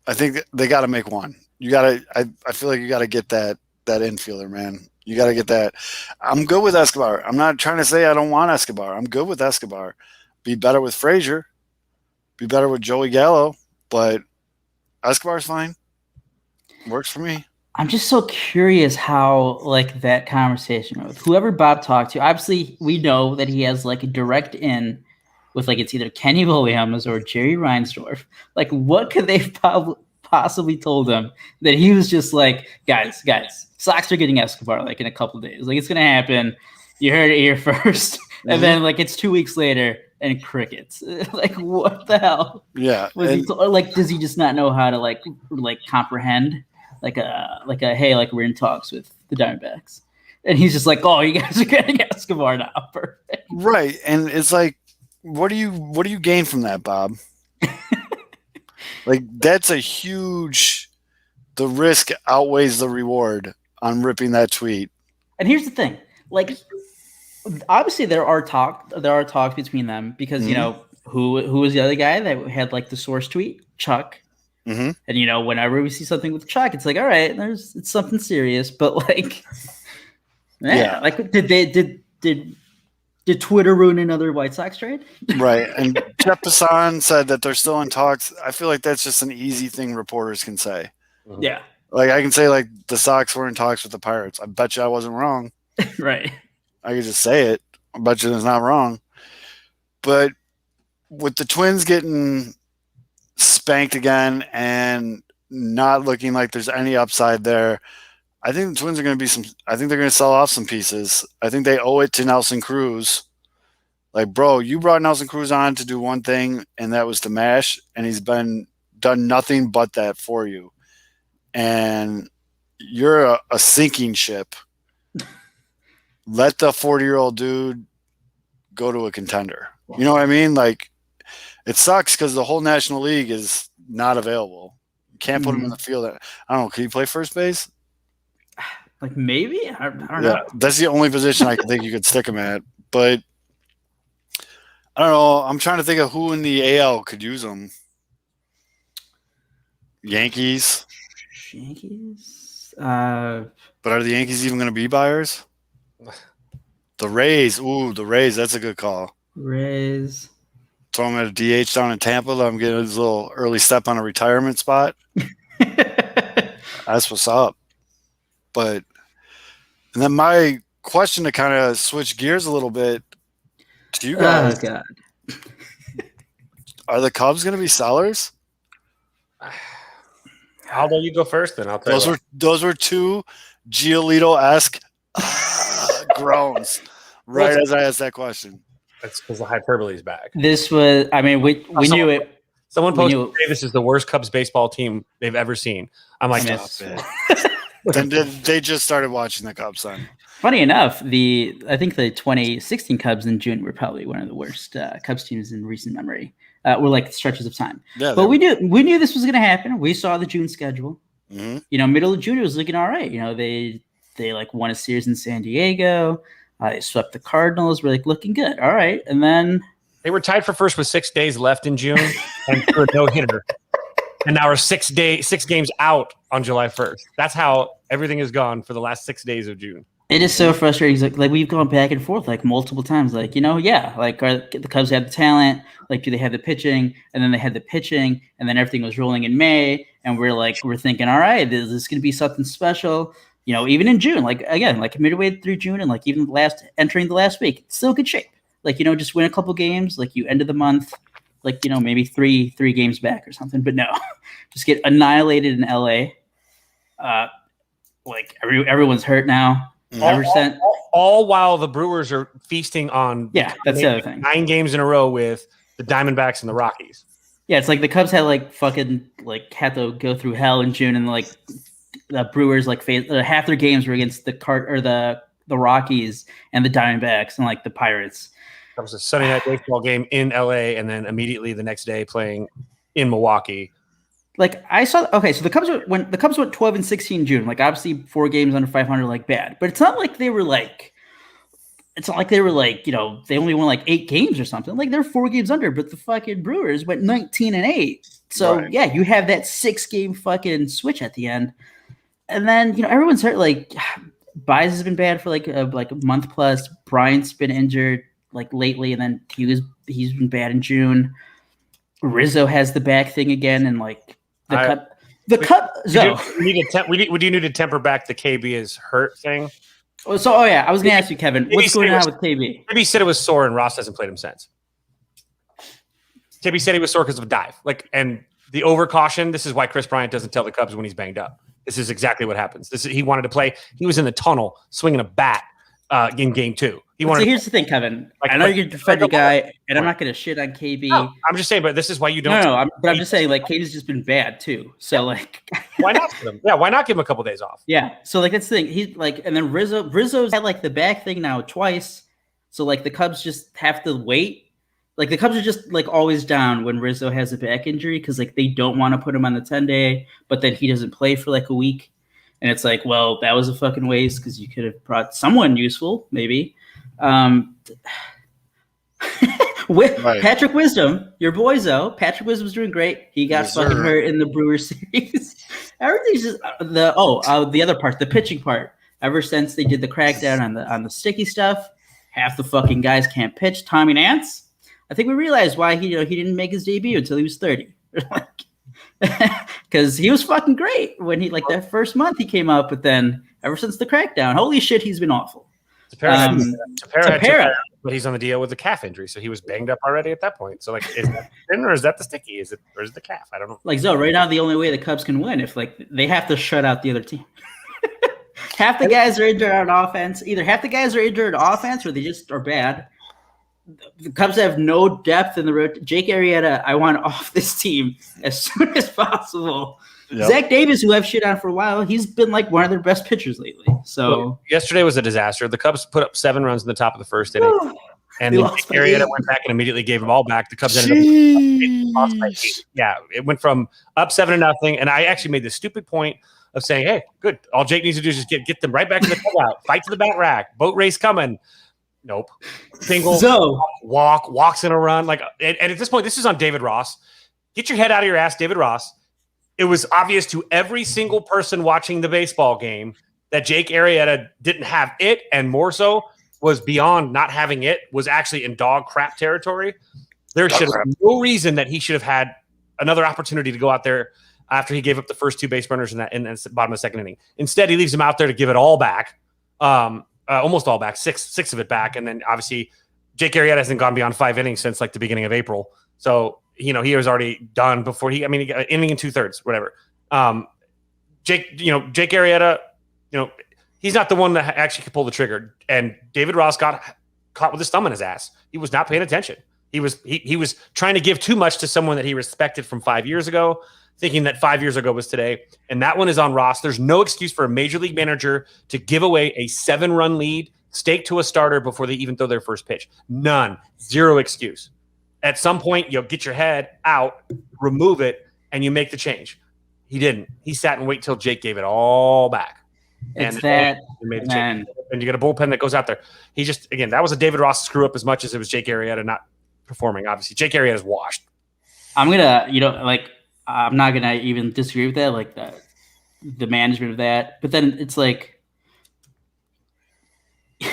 I think they got to make one. You got to. I feel like you got to get that infielder, man. You got to get that. I'm good with Escobar. I'm not trying to say I don't want Escobar. I'm good with Escobar. Be better with Frazier. Be better with Joey Gallo, but Escobar's fine. Works for me. I'm just so curious how like that conversation with whoever Bob talked to. Obviously, we know that he has like a direct in with like it's either Kenny Williams or Jerry Reinsdorf. Like, what could they possibly told him that he was just like, guys, Sox are getting Escobar like in a couple of days. Like it's gonna happen. You heard it here first, and then like it's 2 weeks later and crickets. Like what the hell? Yeah. Was he like? Does he just not know how to like comprehend? Like hey, like we're in talks with the Diamondbacks, and he's just like, oh, you guys are getting Escobar now, perfect. Right, and it's like, what do you gain from that, Bob? Like that's a huge. The risk outweighs the reward on ripping that tweet. And here's the thing, like, obviously there are talks between them because you know who was the other guy that had like the source tweet, Chuck. Mm-hmm. And you know, whenever we see something with Chuck, it's like, all right, it's something serious. But like, man, Yeah. like, did Twitter ruin another White Sox trade? Right, and Jeff Passan said that they're still in talks. I feel like that's just an easy thing reporters can say. Yeah, Like I can say like the Sox were in talks with the Pirates. I bet you I wasn't wrong. right. I could just say it. I bet you it's not wrong. But with the Twins getting spanked again and not looking like there's any upside there, I think the Twins are going to be I think they're going to sell off some pieces. I think they owe it to Nelson Cruz. Like, bro, you brought Nelson Cruz on to do one thing, and that was to mash, and he's done nothing but that for you. And you're a sinking ship. Let the 40-year-old dude go to a contender. You know what I mean? Like, it sucks because the whole National League is not available. You can't put him in the field. I don't know. Can you play first base? Like maybe I don't know. That's the only position I can think you could stick him at. But I don't know. I'm trying to think of who in the AL could use him. Yankees. But are the Yankees even going to be buyers? The Rays. Ooh, the Rays. That's a good call. Rays. Throw him at a DH down in Tampa. Let him get his little early step on a retirement spot. That's what's up. But and then my question to kind of switch gears a little bit to you guys. Oh God. Are the Cubs going to be sellers? How about you go first then? I'll tell you. Those were two Giolito-esque groans right as I asked that question. That's because the hyperbole is back. This was, I mean, we knew it. Someone posted today, this is the worst Cubs baseball team they've ever seen. I'm like, stop it. Then they just started watching the Cubs then. Funny enough, I think the 2016 Cubs in June were probably one of the worst Cubs teams in recent memory. Were like stretches of time. Yeah, but we knew this was going to happen. We saw the June schedule. Mm-hmm. You know, middle of June it was looking all right. You know, they like won a series in San Diego. They swept the Cardinals. We're like looking good. All right, and then they were tied for first with 6 days left in June and threw a no-hitter. And now we're 6 games out on July 1st. That's how everything has gone for the last 6 days of June. It is so frustrating. Like we've gone back and forth like multiple times. Like, you know, yeah, like the Cubs have the talent. Like, do they have the pitching? And then they had the pitching, and then everything was rolling in May. And we're thinking, all right, this is going to be something special. You know, even in June, like again, like midway through June, and like even entering the last week, it's still good shape. Like, you know, just win a couple games. Like you end of the month, like, you know, maybe three games back or something. But no, just get annihilated in LA. Like everyone's hurt now. All while the Brewers are feasting on that's the other thing. 9 games in a row with the Diamondbacks and the Rockies. Yeah, it's like the Cubs had like fucking like had to go through hell in June, and like the Brewers like half their games were against the Rockies and the Diamondbacks and like the Pirates. That was a Sunday night baseball game in LA, and then immediately the next day playing in Milwaukee. Like I saw, okay, so the Cubs went 12-16 in June. Like obviously 4 games under 500, like bad, but it's not like they were like it's not like they were like, they only won like 8 games or something. Like they're 4 games under, but the fucking Brewers went 19-8. So Right. yeah, you have that 6-game fucking switch at the end. And then, everyone's hurt. Like Baez has been bad for like a month plus. Bryant's been injured like lately, and then he's been bad in June. Rizzo has the back thing again, and like the cup. So we need to temper back the KB is hurt thing. I was going to ask you, Kevin, what's going on with KB? KB said it was sore, and Ross hasn't played him since. KB said he was sore because of a dive. And the overcaution. This is why Chris Bryant doesn't tell the Cubs when he's banged up. This is exactly what happens. He wanted to play. He was in the tunnel swinging a bat in Game 2. Here's the thing, Kevin. I know you're defending the guy, and I'm not going to shit on KB. No, I'm just saying, but this is why you don't. No, I'm just saying, like, KB's just been bad too. So, like, why not give him? Yeah, why not give him a couple days off? Yeah. So, like, that's the thing. He's like, and then Rizzo's had like the back thing now twice. So, like, the Cubs just have to wait. Like, the Cubs are just like always down when Rizzo has a back injury because like they don't want to put him on the 10-day, but then he doesn't play for like a week. And it's like, well, that was a fucking waste because you could have brought someone useful, maybe. Patrick Wisdom, your boy Zoe. Patrick Wisdom's doing great. He got fucking hurt in the Brewers series. Everything's just the other part, the pitching part. Ever since they did the crackdown on the sticky stuff, half the fucking guys can't pitch. Tommy Nance, I think we realized why he didn't make his debut until he was 30. Because he was fucking great when he that first month he came up, but then ever since the crackdown, holy shit, he's been awful. Tepera, but he's on the DL with a calf injury, so he was banged up already at that point. So, like, is that thin or is that the sticky? Is it the calf? I don't know. Like, Zoe, right now the only way the Cubs can win if like they have to shut out the other team. Half the guys are injured on offense. Either half the guys are injured on offense or they just are bad. The Cubs have no depth in the road. Jake Arrieta, I want off this team as soon as possible. Yep. Zach Davis, who I've shit on for a while, he's been like one of their best pitchers lately. So yesterday was a disaster. The Cubs put up 7 runs in the top of the first inning, and Jake Arrieta went back and immediately gave them all back. The Cubs ended up lost by 8. Yeah, it went from up 7-0, and I actually made the stupid point of saying, "Hey, good. All Jake needs to do is just get them right back to the dugout, fight to the bat rack, boat race coming." Nope. Single, walks in a run. And at this point, this is on David Ross. Get your head out of your ass, David Ross. It was obvious to every single person watching the baseball game that Jake Arrieta didn't have it, and more so was beyond not having it, was actually in dog crap territory. There should have been no reason that he should have had another opportunity to go out there after he gave up the first 2 base runners in the bottom of the second inning. Instead, he leaves him out there to give it all back. Almost all back, six of it back. And then obviously Jake Arrieta hasn't gone beyond 5 innings since like the beginning of April. So, he was already done before he got inning and 2/3, whatever. Jake Arrieta, he's not the one that actually could pull the trigger. And David Ross got caught with his thumb in his ass. He was not paying attention. He was trying to give too much to someone that he respected from 5 years ago, thinking that 5 years ago was today. And that one is on Ross. There's no excuse for a major league manager to give away a 7-run lead, stake to a starter before they even throw their first pitch. None. Zero excuse. At some point, you'll get your head out, remove it, and you make the change. He didn't. He sat and waited till Jake gave it all back. And you get a bullpen that goes out there. He just, again, that was a David Ross screw up as much as it was Jake Arrieta not performing. Obviously, Jake Arrieta is washed. I'm not gonna even disagree with that, like the management of that. But then it's like you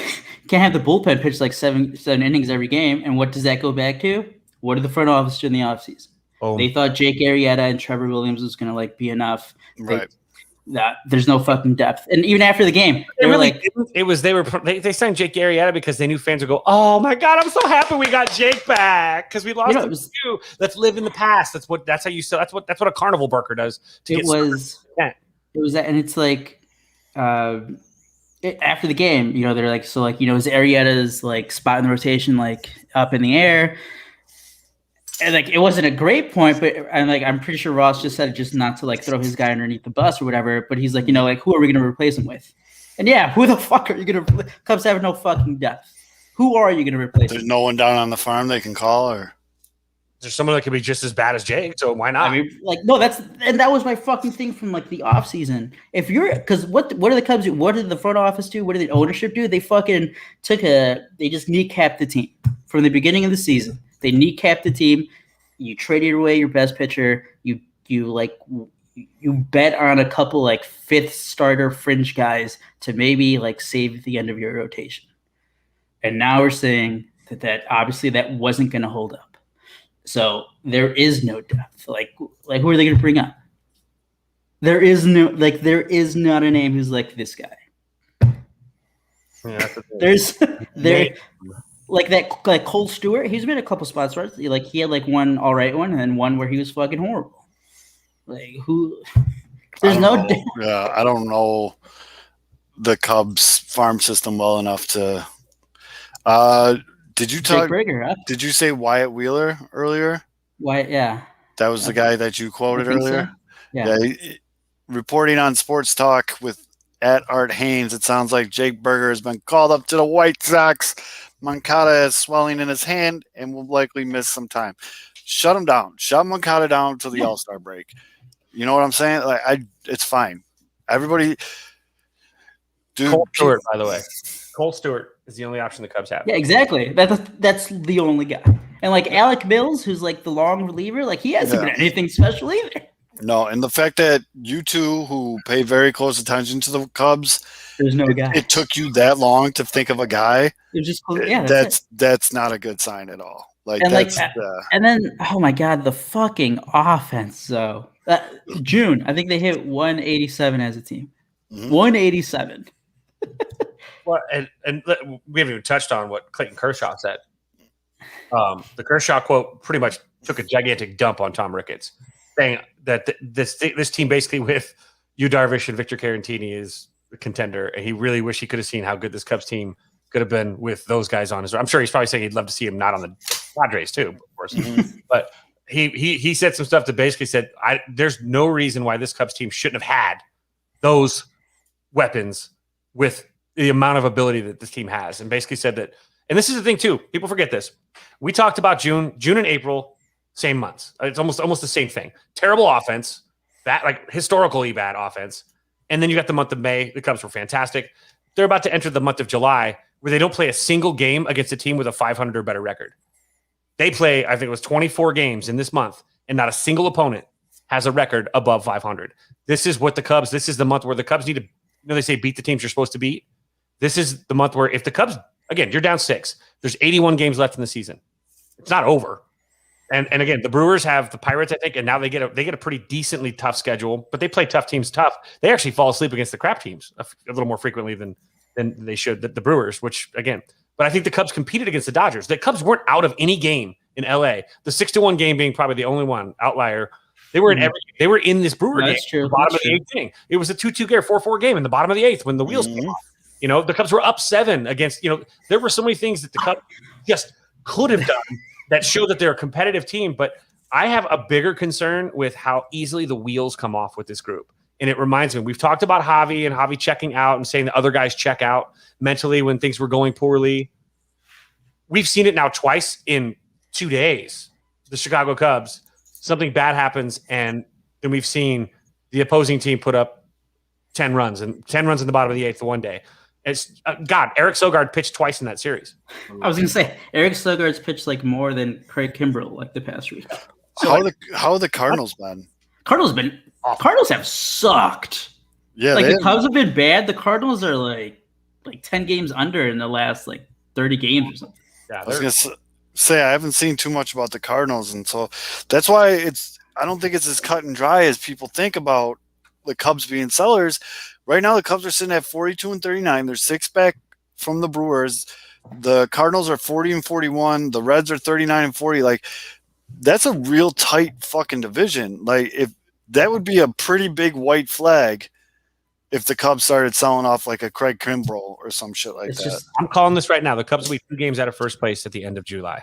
can't have the bullpen pitch like seven innings every game. And what does that go back to? What did the front office do in the offseason? They thought Jake Arrieta and Trevor Williams was gonna like be enough. Right. There's no fucking depth. And even after the game, they signed Jake Arrieta because they knew fans would go, "Oh my God, I'm so happy we got Jake back because we lost him too. Let's live in the past." That's how you sell. That's what a carnival barker does. It was that, and it's like after the game, they're like, so like, is Arrieta's like spot in the rotation like up in the air? And like, it wasn't a great point, but I'm pretty sure Ross just said it just not to like throw his guy underneath the bus or whatever. But he's like, who are we going to replace him with? And yeah, who the fuck are you going to? Cubs have no fucking depth. Who are you going to replace? There's no one down on the farm they can call, or there's someone that could be just as bad as Jake, so why not? I mean, like, no, that was my fucking thing from like the off season. If you're, because what do the Cubs do? What did the front office do? What did the ownership do? They fucking they just kneecapped the team from the beginning of the season. They kneecapped the team. You traded away your best pitcher. You bet on a couple like fifth starter fringe guys to maybe like save the end of your rotation. And now we're saying that obviously that wasn't going to hold up. So there is no depth. Like who are they going to bring up? There is not a name who's like this guy. Yeah, like Cole Stewart. He's been a couple spots where like he had like one all right one and then one where he was fucking horrible. Like who? There's no. Yeah, I don't know the Cubs farm system well enough to. Did you talk? Brigger, huh? Did you say Wyatt Wheeler earlier? Wyatt, yeah. That was the guy that you quoted earlier. So. Yeah. Reporting on Sports Talk with @Art Haynes, it sounds like Jake Berger has been called up to the White Sox. Moncada has swelling in his hand and will likely miss some time. Shut him down. Shut Moncada down until the All-Star break. You know what I'm saying? Like it's fine. Everybody. Dude, Cole Stewart, by the way. Cole Stewart is the only option the Cubs have. Yeah, exactly. That's the only guy. And like Alec Mills, who's like the long reliever, like he hasn't been anything special either. No, and the fact that you two, who pay very close attention to the Cubs, there's no guy. It took you that long to think of a guy. It was just that's not a good sign at all. And then oh my god, the fucking offense though. June, I think they hit 187 as a team. 187. Well, and we haven't even touched on what Clayton Kershaw said. The Kershaw quote pretty much took a gigantic dump on Tom Ricketts, saying that this team basically with Yu Darvish and Victor Caratini is a contender, and he really wished he could have seen how good this Cubs team could have been with those guys on his. I'm sure he's probably saying he'd love to see him not on the Padres too, of course. But he said some stuff that basically said there's no reason why this Cubs team shouldn't have had those weapons with the amount of ability that this team has, and basically said that. And this is the thing too. People forget this. We talked about June and April, same months. It's almost the same thing. Terrible offense, bad, like historically bad offense. And then you got the month of May. The Cubs were fantastic. They're about to enter the month of July, where they don't play a single game against a team with a 500 or better record. They play, I think it was 24 games in this month, and not a single opponent has a record above 500. This is the month where the Cubs need to, they say beat the teams you're supposed to beat. This is the month where if the Cubs, again, you're down 6, there's 81 games left in the season. It's not over. And again, the Brewers have the Pirates, I think, and now they get a pretty decently tough schedule, but they play tough teams tough. They actually fall asleep against the crap teams a little more frequently than they should, the Brewers, which again, but I think the Cubs competed against the Dodgers. The Cubs weren't out of any game in LA. The 6-1 game being probably the only one outlier. They were they were in this Brewer game. True. The bottom of the 8th inning. It was a 2-2 game, 4-4 game in the bottom of the 8th when the wheels came off. The Cubs were up 7 against, there were so many things that the Cubs just could have done that show that they're a competitive team. But I have a bigger concern with how easily the wheels come off with this group. And it reminds me, we've talked about Javi checking out and saying the other guys check out mentally when things were going poorly. We've seen it now twice in 2 days. The Chicago Cubs, something bad happens, and then we've seen the opposing team put up 10 runs in the bottom of the 8th the one day. It's Eric Sogard pitched twice in that series. I was going to say Eric Sogard's pitched like more than Craig Kimbrell like the past week. So how are the Cardinals been? Cardinals have sucked. Yeah, like the Cubs have been bad. The Cardinals are like 10 games under in the last 30 games or something. Yeah, I was going to say I haven't seen too much about the Cardinals, and so that's why I don't think it's as cut and dry as people think about the Cubs being sellers. Right now, the Cubs are sitting at 42-39. They're 6 back from the Brewers. The Cardinals are 40-41. The Reds are 39-40. Like, that's a real tight fucking division. Like, if that would be a pretty big white flag if the Cubs started selling off like a Craig Kimbrell or some shit like that. I'm calling this right now. The Cubs will be 2 games out of first place at the end of July.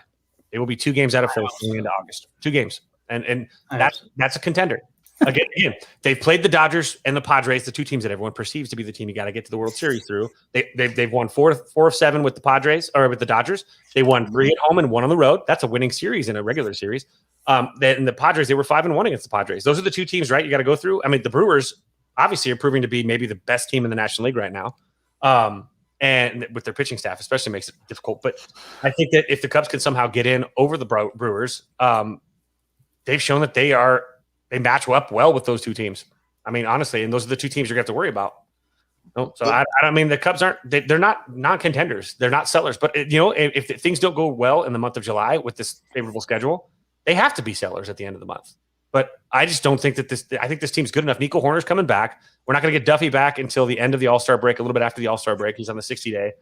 They will be 2 games out of first going into August. 2 games, and that's a contender. Again, they've played the Dodgers and the Padres, the 2 teams that everyone perceives to be the team you got to get to the World Series through. They've won 4 of 7 with the Padres or with the Dodgers. They won 3 at home and 1 on the road. That's a winning series in a regular series. Then the Padres, they were 5-1 against the Padres. Those are the two teams, right? You got to go through. I mean, the Brewers obviously are proving to be maybe the best team in the National League right now. And with their pitching staff, especially makes it difficult. But I think that if the Cubs can somehow get in over the Brewers, they've shown that they match up well with those two teams. I mean, honestly, and those are the two teams you're going to have to worry about. No, so I don't mean the Cubs they're not non-contenders. They're not sellers. But, if things don't go well in the month of July with this favorable schedule, they have to be sellers at the end of the month. But I just don't think that I think this team's good enough. Nico Horner's coming back. We're not going to get Duffy back until the end of the All-Star break, a little bit after the All-Star break. He's on the 60-day.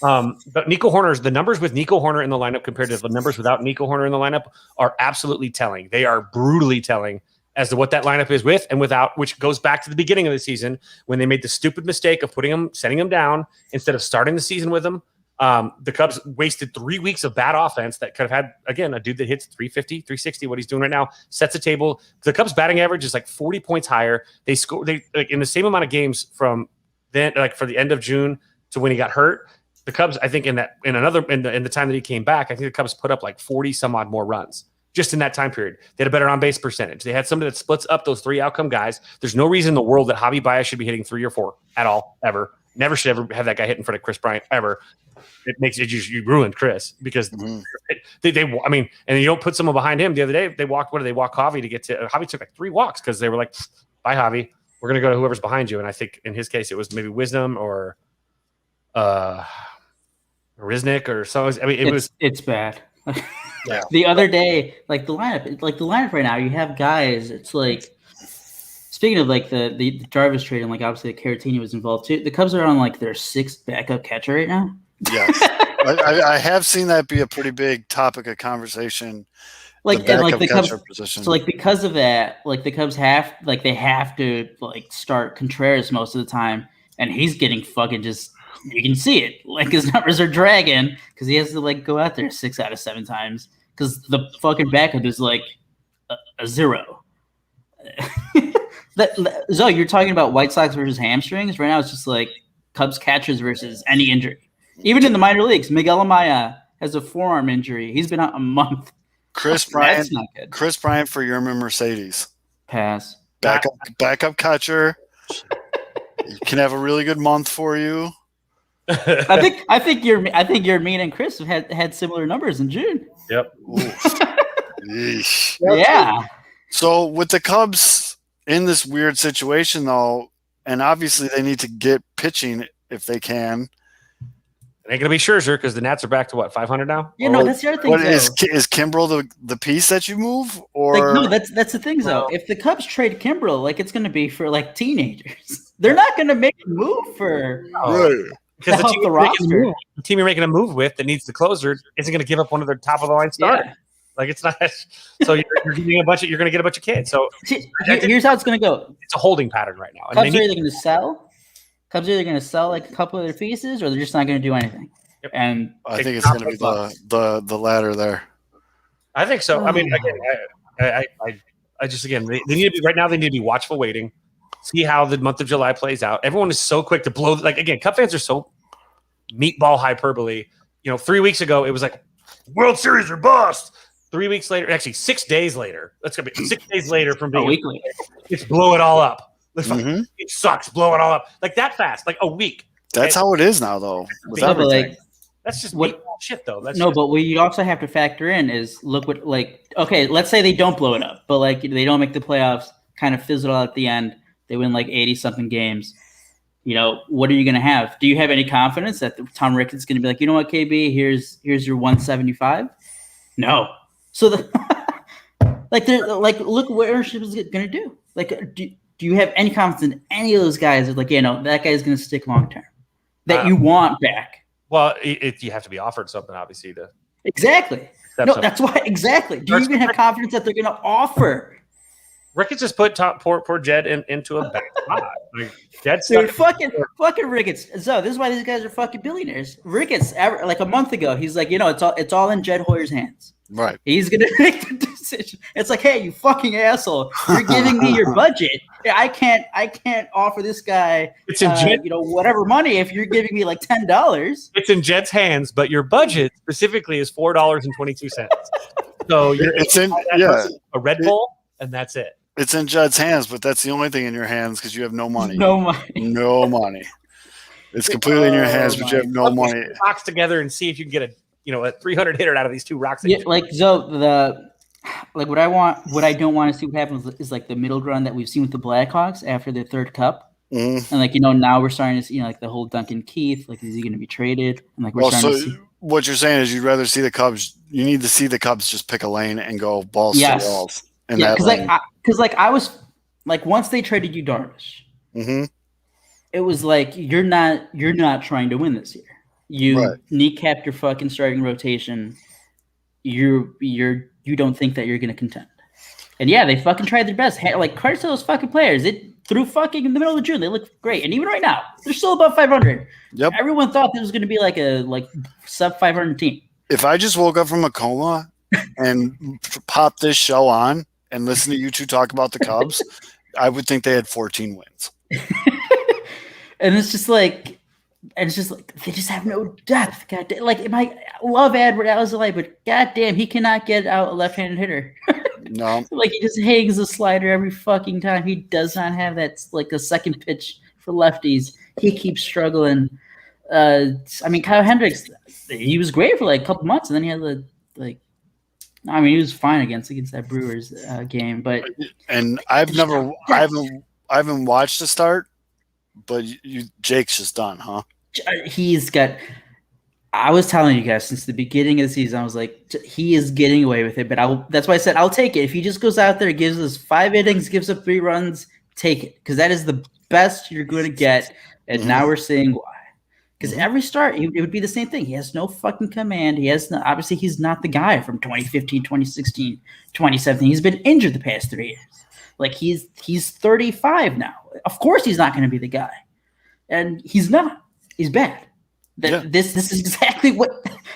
But the numbers with Nico Horner in the lineup compared to the numbers without Nico Horner in the lineup are absolutely telling. They are brutally telling as to what that lineup is with and without, which goes back to the beginning of the season when they made the stupid mistake of setting him down instead of starting the season with him. The Cubs wasted 3 weeks of bad offense that could have had, again, a dude that hits 350, 360, what he's doing right now, sets a table. The Cubs batting average is like 40 points higher. They in the same amount of games from then, like for the end of June to when he got hurt. The Cubs, I think in the time that he came back, I think the Cubs put up like 40 some odd more runs just in that time period. They had a better on-base percentage. They had somebody that splits up those three outcome guys. There's no reason in the world that Javi Baez should be hitting 3 or 4 at all, ever. Never should ever have that guy hit in front of Chris Bryant, ever. It makes it you ruined Chris because they I mean, and you don't put someone behind him. The other day they walked Javi to get to Javi took like 3 walks because they were like, bye Javi, we're gonna go to whoever's behind you. And I think in his case it was maybe Wisdom or Riznik or so. I mean it's bad. Yeah. The other day, like the lineup right now, you have guys. It's like speaking of like the Jarvis trade and like obviously Caratini was involved too. The Cubs are on like their 6th backup catcher right now. Yes, I have seen that be a pretty big topic of conversation. Like and like the Cubs position. So like because of that, like the Cubs have to like start Contreras most of the time, and he's getting fucking just. You can see it. Like his numbers are dragging because he has to like go out there 6 out of 7 times because the fucking backup is like a 0. So you're talking about White Sox versus hamstrings. Right now it's just like Cubs catchers versus any injury. Even in the minor leagues, Miguel Amaya has a forearm injury. He's been out a month. Chris Bryant. That's not good. Chris Bryant for Yerman Mercedes. Pass. Backup catcher. He can have a really good month for you. I think Yermin and Chris have had similar numbers in June. Yep. Yeah. So with the Cubs in this weird situation though, and obviously they need to get pitching if they can. It ain't gonna be Scherzer because the Nats are back to what 500 now. Yeah, no, that's the other thing. What is Kimbrel the piece that you move or no? That's the thing though. If the Cubs trade Kimbrel, like it's gonna be for like teenagers. They're not gonna make a move for. Right. Because the team you're making a move with that needs the closer isn't going to give up one of their top of the line starters. Yeah. Like it's not. So you're getting a bunch of. You're going to get a bunch of kids. So here's how it's going to go. It's a holding pattern right now. Cubs are either going to sell. Cubs are either going to sell like a couple of their pieces, or they're just not going to do anything. Yep. And I think it's going to be the latter there. I think so. I mean, again, I just they need to be right now. They need to be watchful, waiting. See how the month of July plays out. Everyone is so quick to blow. Like again, Cub fans are so meatball hyperbole. 3 weeks ago it was like World Series or bust. 3 weeks later, actually 6 days later. That's gonna be 6 days later from being weekly. It's blow it all up. It sucks. Blow it all up like that fast. Like a week. That's how it is now, though. With everything. That's just shit, though. But what you also have to factor in is look what okay, let's say they don't blow it up, but like they don't make the playoffs, kind of fizzle out at the end. They win like 80-something games. What are you going to have? Do you have any confidence that Tom Ricketts is going to be like, you know what, KB, here's your 175? No. So look what ownership is going to do. Like, do you have any confidence in any of those guys? That that guy's going to stick long term. That you want back. Well, you have to be offered something, obviously. Exactly. That's why. Exactly. Do you even have confidence that they're going to offer? Ricketts just put poor Jed into a bad spot. Jed's fucking Ricketts. So this is why these guys are fucking billionaires. Ricketts, like a month ago, he's like, it's all in Jed Hoyer's hands. Right. He's gonna make the decision. It's like, hey, you fucking asshole, you're giving me your budget. I can't offer this guy, it's in Jed, whatever money if you're giving me like $10. It's in Jed's hands, but your budget specifically is $4.22. So you're It's in a Red Bull, and that's it. It's in Judd's hands, but that's the only thing in your hands because you have no money. No money. No money. It's completely in your hands, but you have no money. Put rocks together and see if you can get a 300 hitter out of these two rocks. Yeah, like what I don't want to see what happens is like the middle ground that we've seen with the Blackhawks after their third cup. Mm-hmm. And now we're starting to see like the whole Duncan Keith, like is he going to be traded? And like we're starting to see. What you're saying is you'd rather see the Cubs. You need to see the Cubs just pick a lane and go balls to the walls. Yeah, because I was like once they traded you Darvish, it was like you're not trying to win this year. You kneecapped your fucking starting rotation. You don't think that you're going to contend. And yeah, they fucking tried their best. Like credit to those fucking players. Through fucking in the middle of June, they look great. And even right now, they're still above 500. Yep. Everyone thought this was going to be like a sub 500 team. If I just woke up from a coma and pop this show on and listen to you two talk about the Cubs, I would think they had 14 wins. And it's just like they just have no depth. God damn, I love Edward Alzolay, but goddamn, he cannot get out a left-handed hitter. No, like he just hangs a slider every fucking time. He does not have that like a second pitch for lefties. He keeps struggling. Kyle Hendricks, he was great for like a couple months, and then he had he was fine against that Brewers game. But I haven't watched the start, but Jake's just done, huh? He's got. I was telling you guys since the beginning of the season, I was like, he is getting away with it. But that's why I said I'll take it. If he just goes out there, gives us 5 innings, gives up 3 runs, take it. Because that is the best you're going to get. And now we're seeing why. Because every start, it would be the same thing. He has no fucking command. Obviously, he's not the guy from 2015, 2016, 2017. He's been injured the past 3 years. Like, he's 35 now. Of course he's not going to be the guy. And he's not. He's bad. This is exactly what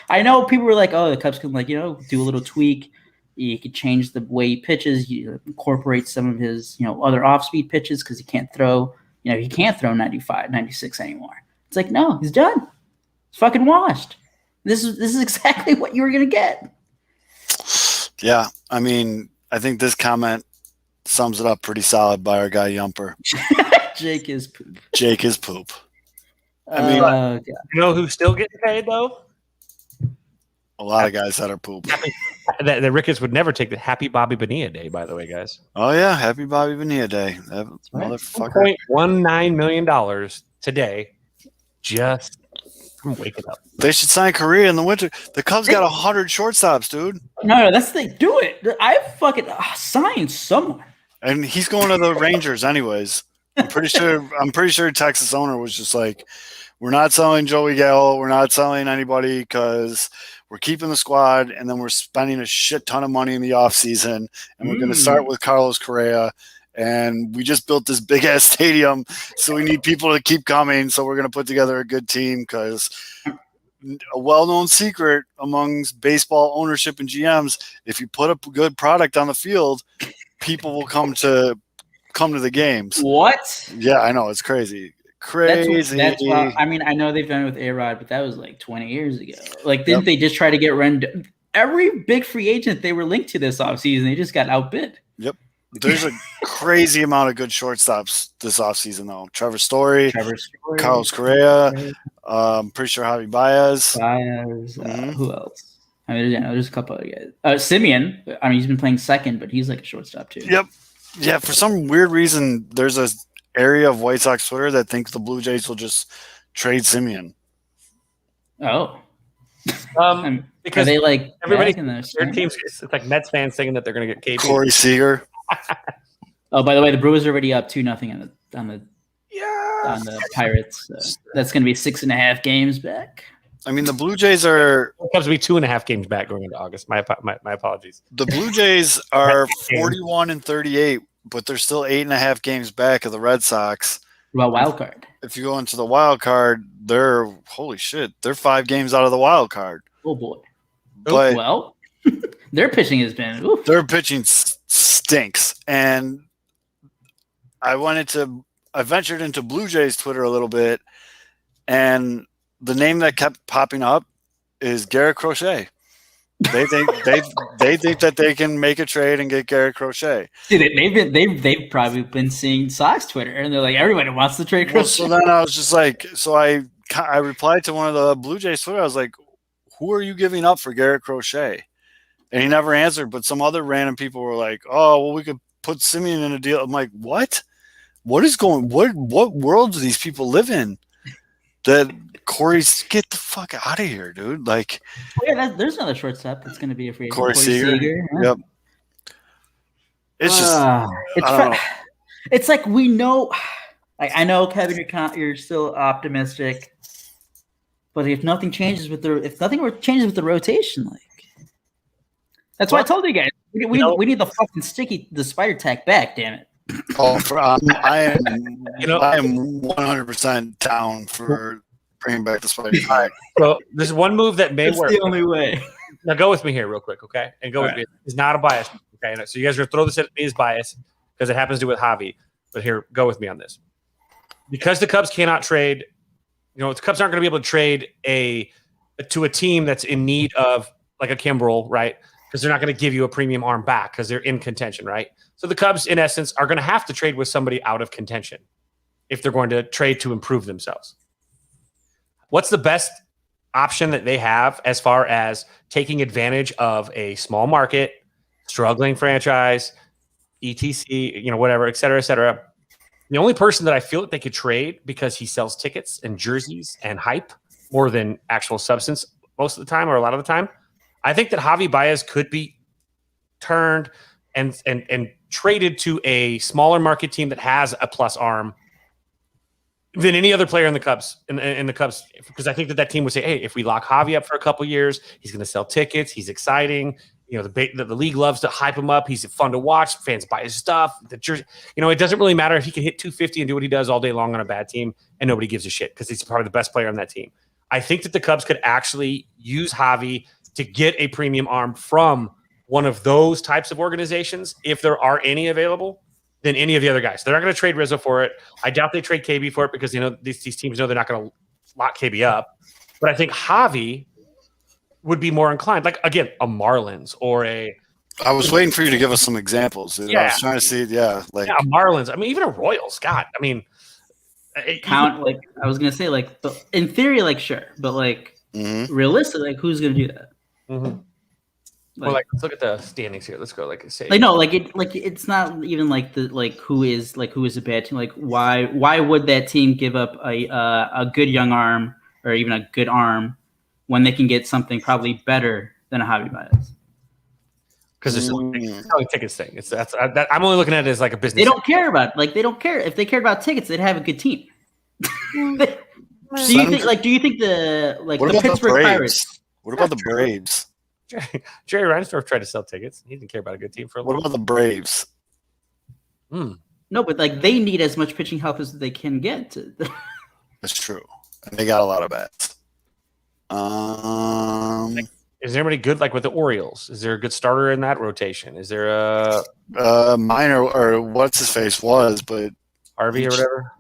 I know. People were like, "Oh, the Cubs can do a little tweak. You could change the way he pitches. You incorporate some of his other off-speed pitches because he can't throw. He can't throw 95, 96 anymore. It's like no, he's done. He's fucking washed. This is exactly what you were gonna get. Yeah, I mean, I think this comment sums it up pretty solid by our guy Yumper. Jake is poop. Jake is poop. I mean, you know who's still getting paid though? A lot of guys that are poop. The Ricketts would never take the Happy Bobby Bonilla Day, by the way, guys. Oh yeah, Happy Bobby Bonilla Day. That motherfucker. $1.19 million today, just from waking up. They should sign Korea in the winter. The Cubs got 100 shortstops, dude. No, that's the thing. Do it. I fucking sign someone. And he's going to the Rangers anyways. I'm pretty sure Texas owner was just like, we're not selling Joey Gallo. We're not selling anybody because we're keeping the squad, and then we're spending a shit ton of money in the offseason, and we're going to start with Carlos Correa, and we just built this big-ass stadium, so we need people to keep coming, so we're going to put together a good team because a well-known secret amongst baseball ownership and GMs, if you put a good product on the field, people will come to the games. What? Yeah, I know. It's crazy. That's why, I mean, I know they've done it with A-Rod, but that was like 20 years ago. Like, didn't they just try to get run? Every big free agent they were linked to this offseason, they just got outbid. Yep. There's a crazy amount of good shortstops this offseason, though. Trevor Story, Carlos Correa, I'm pretty sure Javi Baez. Who else? I mean, there's a couple of guys. Simeon, I mean, he's been playing second, but he's like a shortstop too. Yep. Yeah, for some weird reason, there's a area of White Sox Twitter that thinks the Blue Jays will just trade Simeon. Oh. Because are they like everybody their teams, it's like Mets fans saying that they're going to get KP. Corey Seager. Oh, by the way, the Brewers are already up 2-0 on the Pirates. So that's going to be 6.5 games back. I mean, the Blue Jays are supposed to be 2.5 games back going into August. My apologies. The Blue Jays are 41-38, but they're still 8.5 games back of the Red Sox. What about wild card? If you go into the wild card, they're 5 games out of the wild card. Oh boy! But well, their pitching has been. Oof. Their pitching stinks, and I ventured into Blue Jays Twitter a little bit, and the name that kept popping up is Garrett Crochet. They think that they can make a trade and get Garrett Crochet. See, they've probably been seeing Sox Twitter, and they're like, everybody wants to trade Crochet. So then I was just like, I replied to one of the Blue Jays Twitter. I was like, who are you giving up for Garrett Crochet? And he never answered. But some other random people were like, oh, well, we could put Simeon in a deal. I'm like, what? What world do these people live in? That Corey's, get the fuck out of here, dude. Like, there's another shortstop that's going to be a free agent. Corey Seager. Yeah. Yep. It's just, it's like we know. I know, Kevin, you're still optimistic, but if nothing changes with the rotation, like that's why I told you guys we need the spider tack back. Damn it! Oh, I am 100% down for bringing back the spider tack. So there's one move that may work. That's the only way. Now go with me here real quick, okay? And go with me. It's not a bias, okay? So you guys are going to throw this at me as bias because it happens to do with Javi. But here, go with me on this. Because the Cubs cannot trade, the Cubs aren't going to be able to trade to a team that's in need of like a Kimbrel, right? Because they're not going to give you a premium arm back because they're in contention, right? So the Cubs, in essence, are going to have to trade with somebody out of contention if they're going to trade to improve themselves. What's the best option that they have as far as taking advantage of a small market, struggling franchise, etc., whatever, et cetera, et cetera? The only person that I feel that they could trade because he sells tickets and jerseys and hype more than actual substance most of the time or a lot of the time, I think that Javi Baez could be turned and traded to a smaller market team that has a plus arm than any other player in the Cubs. In the Cubs, because I think that team would say, "Hey, if we lock Javi up for a couple years, he's going to sell tickets. He's exciting. The league loves to hype him up. He's fun to watch. Fans buy his stuff. The jersey, it doesn't really matter if he can hit 250 and do what he does all day long on a bad team, and nobody gives a shit because he's probably the best player on that team." I think that the Cubs could actually use Javi to get a premium arm from one of those types of organizations, if there are any available, than any of the other guys. They're not going to trade Rizzo for it. I doubt they trade KB for it because these teams know they're not going to lock KB up. But I think Javi would be more inclined, like, again, a Marlins or a. I was waiting for you to give us some examples. Dude. Yeah. I was trying to see, a Marlins. I mean, even a Royals, Scott. I mean, I was gonna say, like, in theory, like, sure, but like, realistic, like, who's gonna do that? Mm-hmm. Let's look at the standings here. Let's go, say, it's not even who is a bad team. Like, why would that team give up a good young arm or even a good arm when they can get something probably better than a Javi Baez? Because it's a tickets thing. I'm only looking at it as like a business. They don't care about they don't care. If they cared about tickets, they'd have a good team. Do you think the Pittsburgh Pirates? What about the Braves? Jerry Reinsdorf tried to sell tickets. He didn't care about a good team for a little. What about the Braves? No, but they need as much pitching help as they can get. That's true. And they got a lot of bats. Is there anybody good with the Orioles? Is there a good starter in that rotation? Is there a minor or what's his face was, but Harvey or whatever?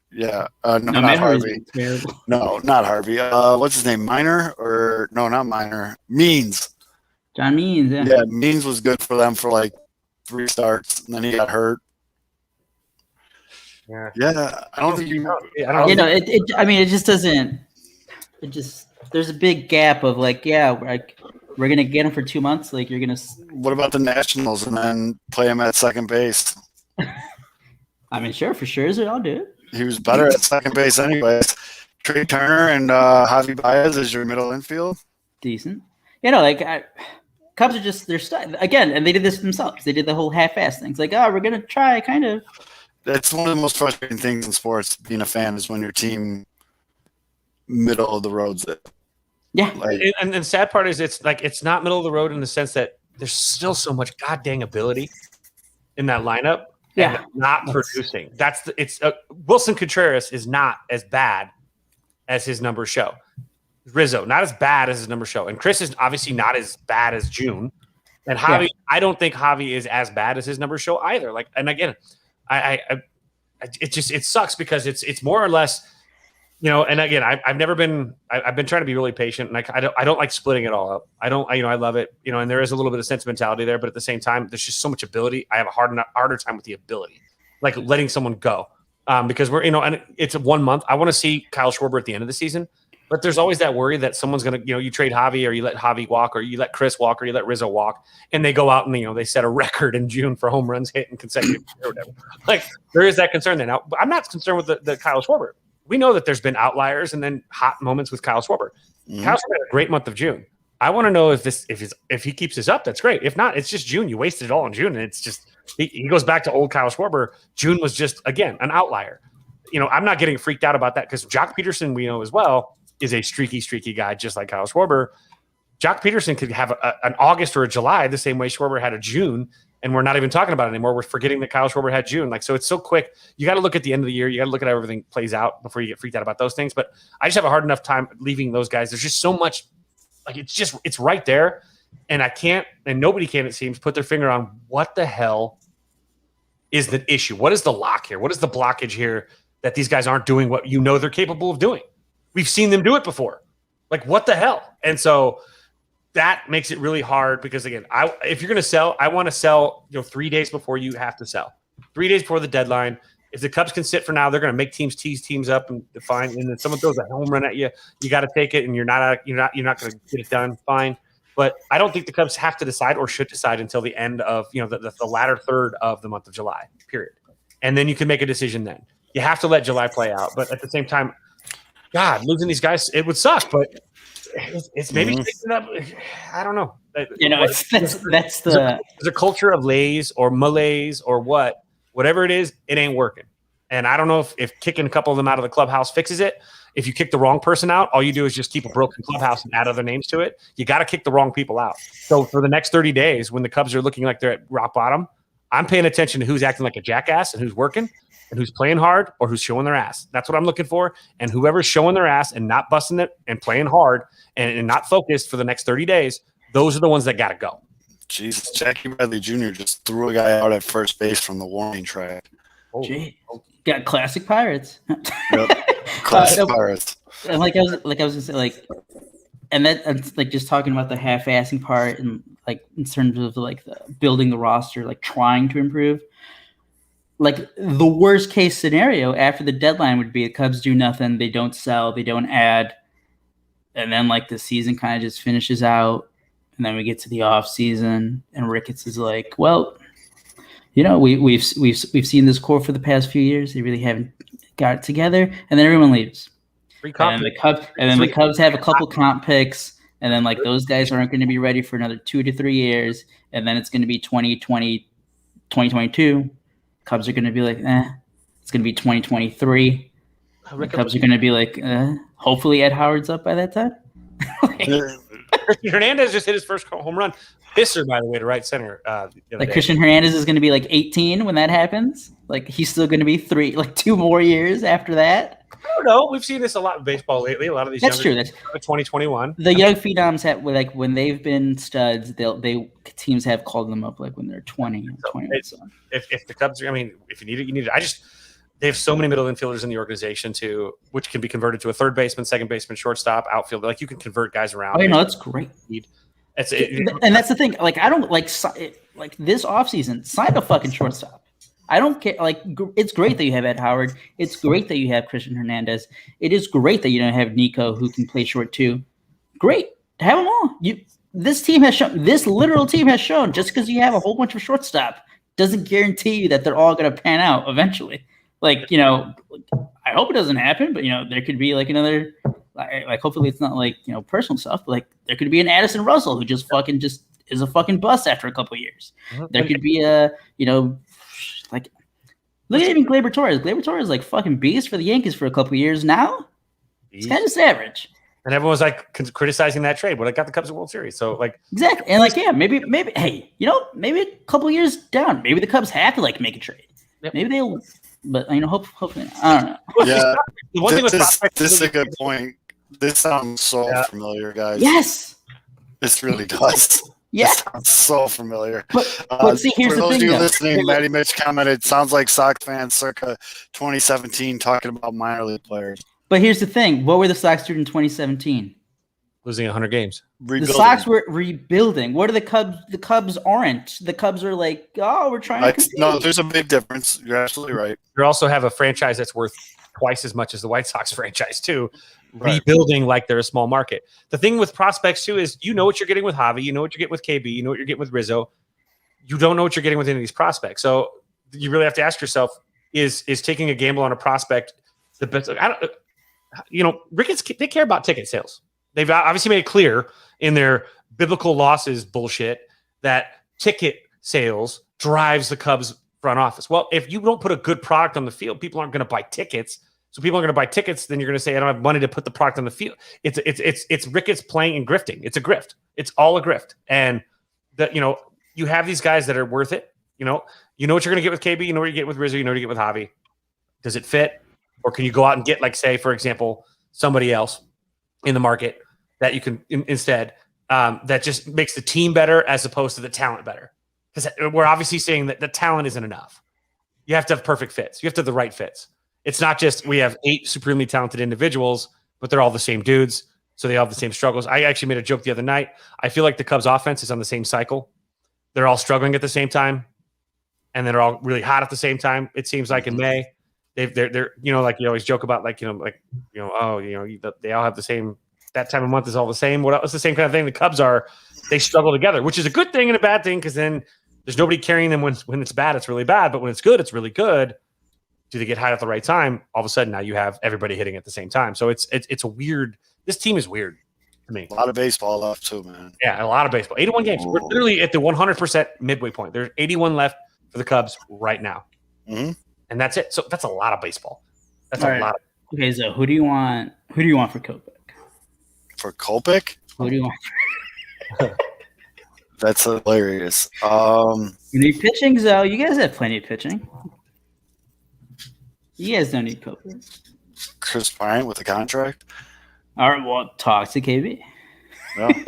Yeah. No, not Harvey. No, not Harvey. What's his name? Minor or no, not Minor. Means. John Means, yeah. Yeah, Means was good for them for 3 starts, and then he got hurt. Yeah, I don't think you. It just doesn't. It just there's a big gap of we're gonna get him for 2 months. Like you're gonna. What about the Nationals and then play him at second base? I mean, sure, for sure, I'll do it. He was better at second base, anyways. Trey Turner and Javi Baez as your middle infield. Decent. Cubs are just again, and they did this themselves. They did the whole half-ass things. Like, we're gonna try, kind of. That's one of the most frustrating things in sports. Being a fan is when your team middle of the road's it. Yeah, and the sad part is it's not middle of the road in the sense that there's still so much goddamn ability in that lineup. Yeah, not producing. Wilson Contreras is not as bad as his numbers show. Rizzo, not as bad as his numbers show, and Chris is obviously not as bad as June. And Javi, I don't think Javi is as bad as his numbers show either. And again, it sucks because it's more or less And again, I've never been. I've been trying to be really patient, and I don't like splitting it all up. I don't. I love it. And there is a little bit of sentimentality there, but at the same time, there's just so much ability. I have a harder time with the ability, like letting someone go, because we're and it's 1 month. I want to see Kyle Schwarber at the end of the season, but there's always that worry that someone's gonna, you trade Javi, or you let Javi walk, or you let Chris walk, or you let Rizzo walk, and they go out and they set a record in June for home runs hit in consecutive or whatever. Like there is that concern there. Now, I'm not concerned with the Kyle Schwarber. We know that there's been outliers and then hot moments with Kyle Schwarber. Kyle Schwarber had a great month of June. I want to know if he keeps this up, that's great. If not, it's just June. You wasted it all in June, and it's just he goes back to old Kyle Schwarber. June was just again an outlier. I'm not getting freaked out about that because Jock Peterson, we know as well, is a streaky guy, just like Kyle Schwarber. Jock Peterson could have an August or a July the same way Schwarber had a June. And we're not even talking about it anymore. We're forgetting that Kyle Schwarber had June. So it's so quick. You got to look at the end of the year. You got to look at how everything plays out before you get freaked out about those things. But I just have a hard enough time leaving those guys. There's just so much. It's right there. And I can't, and nobody can, it seems, put their finger on what the hell is the issue. What is the lock here? What is the blockage here that these guys aren't doing what they're capable of doing? We've seen them do it before. What the hell? And so that makes it really hard because, again, if you're going to sell, I want to sell 3 days before you have to sell. 3 days before the deadline. If the Cubs can sit for now, they're going to make teams tease teams up and define. And then someone throws a home run at you, you got to take it, and you're not going to get it done. Fine, but I don't think the Cubs have to decide or should decide until the end of the latter third of the month of July. Period. And then you can make a decision. Then you have to let July play out. But at the same time, God, losing these guys, it would suck. But it's maybe up. I don't know. That's there's a culture of lays or malaise or whatever it is. It ain't working, and I don't know if kicking a couple of them out of the clubhouse fixes it. If you kick the wrong person out, all you do is just keep a broken clubhouse and add other names to it. You got to kick the wrong people out. So for the next 30 days, when the Cubs are looking like they're at rock bottom, I'm paying attention to who's acting like a jackass and who's working and who's playing hard or who's showing their ass. That's what I'm looking for. And whoever's showing their ass and not busting it and playing hard and not focused for the next 30 days, those are the ones that got to go. Jesus, Jackie Bradley Jr. just threw a guy out at first base from the warning track. Gee, got classic Pirates. Yep. Classic Pirates. And I was gonna say, and that's just talking about the half-assing part and in terms of the building the roster, trying to improve. The worst case scenario after the deadline would be the Cubs do nothing, they don't sell, they don't add, and then the season kind of just finishes out, and then we get to the off season, and Ricketts is well, we've seen this core for the past few years, they really haven't got it together, and then everyone leaves. And then the Cubs have a couple comp picks, and then those guys aren't going to be ready for another 2 to 3 years, and then it's going to be 2022. Cubs are going to be it's going to be 2023. The Cubs are going to be hopefully Ed Howard's up by that time. Christian Hernandez just hit his first home run. Pisser, by the way, to right center. Christian Hernandez is going to be 18 when that happens. He's still going to be 2 more years after that. I don't know. We've seen this a lot in baseball lately. A lot of these. That's true. That's 2021. The young phenoms have when they've been studs. Teams have called them up when they're 20. If the Cubs, if you need it, you need it. They have so many middle infielders in the organization too, which can be converted to a third baseman, second baseman, shortstop, outfielder. You can convert guys around. Oh, that's great. And that's the thing. I don't this offseason, sign a fucking shortstop. I don't care. It's great that you have Ed Howard. It's great that you have Christian Hernandez. It is great that you don't have Nico, who can play short too. Great. Have them all. This literal team has shown, just because you have a whole bunch of shortstop doesn't guarantee you that they're all going to pan out eventually. I hope it doesn't happen, but there could be another, hopefully it's not personal stuff, but there could be an Addison Russell who just is a fucking bust after a couple of years. There could be look at even Gleyber Torres. Gleyber Torres is fucking beast for the Yankees for a couple of years now. It's kind of average. And everyone was criticizing that trade, but I got the Cubs a World Series. So exactly. And maybe hey, maybe a couple of years down, maybe the Cubs have to make a trade. Yep. Maybe they'll, but hopefully, I don't know. Yeah, this is a good point. This sounds so familiar, guys. Yes, this really does. Yeah, this sounds so familiar. But see, here's for the those thing. of you listening, Matty Mitch commented, "Sounds like Sox fans circa 2017 talking about minor league players." But here's the thing: what were the Sox doing in 2017? Losing 100 games. The Sox were rebuilding. What are the Cubs? The Cubs aren't. The Cubs are like, oh, we're trying to compete. No, there's a big difference. You're absolutely right. You also have a franchise that's worth twice as much as the White Sox franchise too, Right. rebuilding like they're a small market. The thing with prospects too is you know what you're getting with Javi, you know what you're getting with KB, you know what you're getting with Rizzo. You don't know what you're getting with any of these prospects. So you really have to ask yourself: is taking a gamble on a prospect the best? Ricketts, they care about ticket sales. They've obviously made it clear in their biblical losses bullshit that ticket sales drives the Cubs front office. Well, if you don't put a good product on the field, people aren't going to buy tickets. So people are going to buy tickets. Then you're going to say, I don't have money to put the product on the field. It's Ricketts playing and grifting. It's a grift. It's all a grift. And you have these guys that are worth it. You know what you're going to get with KB. You know what you get with Rizzo. You know what you get with Javi. Does it fit? Or can you go out and get, like, say, for example, somebody else in the market that you can instead that just makes the team better as opposed to the talent better? Because we're obviously saying that the talent isn't enough. You have to have perfect fits. You have to have the right fits. It's not just we have 8 supremely talented individuals, but they're all the same dudes, so they all have the same struggles. I actually made a joke the other night. I feel like the Cubs offense is on the same cycle. They're all struggling at the same time, and they're all really hot at the same time. It seems like in May, they're like you always joke about, they all have the same. That time of month is all the same. What else? It's the same kind of thing. The Cubs they struggle together, which is a good thing and a bad thing, because then there's nobody carrying them when it's bad. It's really bad, but when it's good, it's really good. Do they get hot at the right time? All of a sudden, now you have everybody hitting at the same time. So it's a weird. This team is weird to me. A lot of baseball left too, man. Yeah, a lot of baseball. 81 games. We're literally at the 100% midway point. There's 81 left for the Cubs right now, and that's it. So that's a lot of baseball. That's all a lot. Okay, so who do you want? Who do you want for Kopech? For Kopech? Who do you want? That's hilarious. You need pitching, Zoe. You guys have plenty of pitching. You guys don't need Kopech. Chris Bryant with a contract? All right, well, talk to KB. Yeah.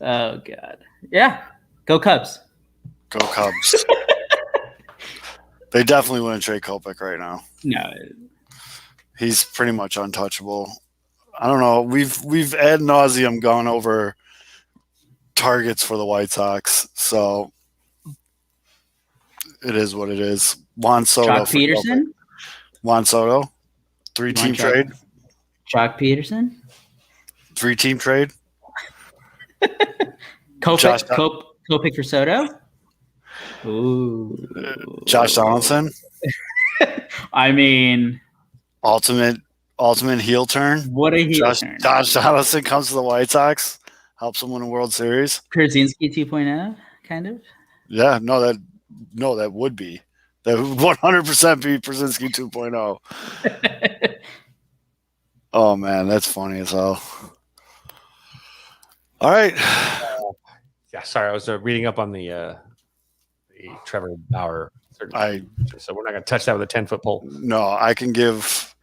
Oh, God. Yeah. Go Cubs. Go Cubs. They definitely wouldn't trade Kopech right now. No. He's pretty much untouchable. I don't know. We've ad nauseum gone over targets for the White Sox, so it is what it is. Juan Soto. Jock Peterson? Juan Soto. 3-team trade. Jock Peterson? 3-team trade. Kopech for Soto? Ooh. Josh Donaldson. I mean, ultimate heel turn. What a heel turn. Josh Donaldson comes to the White Sox, helps them win a World Series. Krasinski 2.0, kind of. Yeah, that would be. That would 100% be Krasinski 2.0. Oh, man, that's funny as hell. All right. Yeah, sorry, I was reading up on the Trevor Bauer. So we're not going to touch that with a 10-foot pole. No, I can give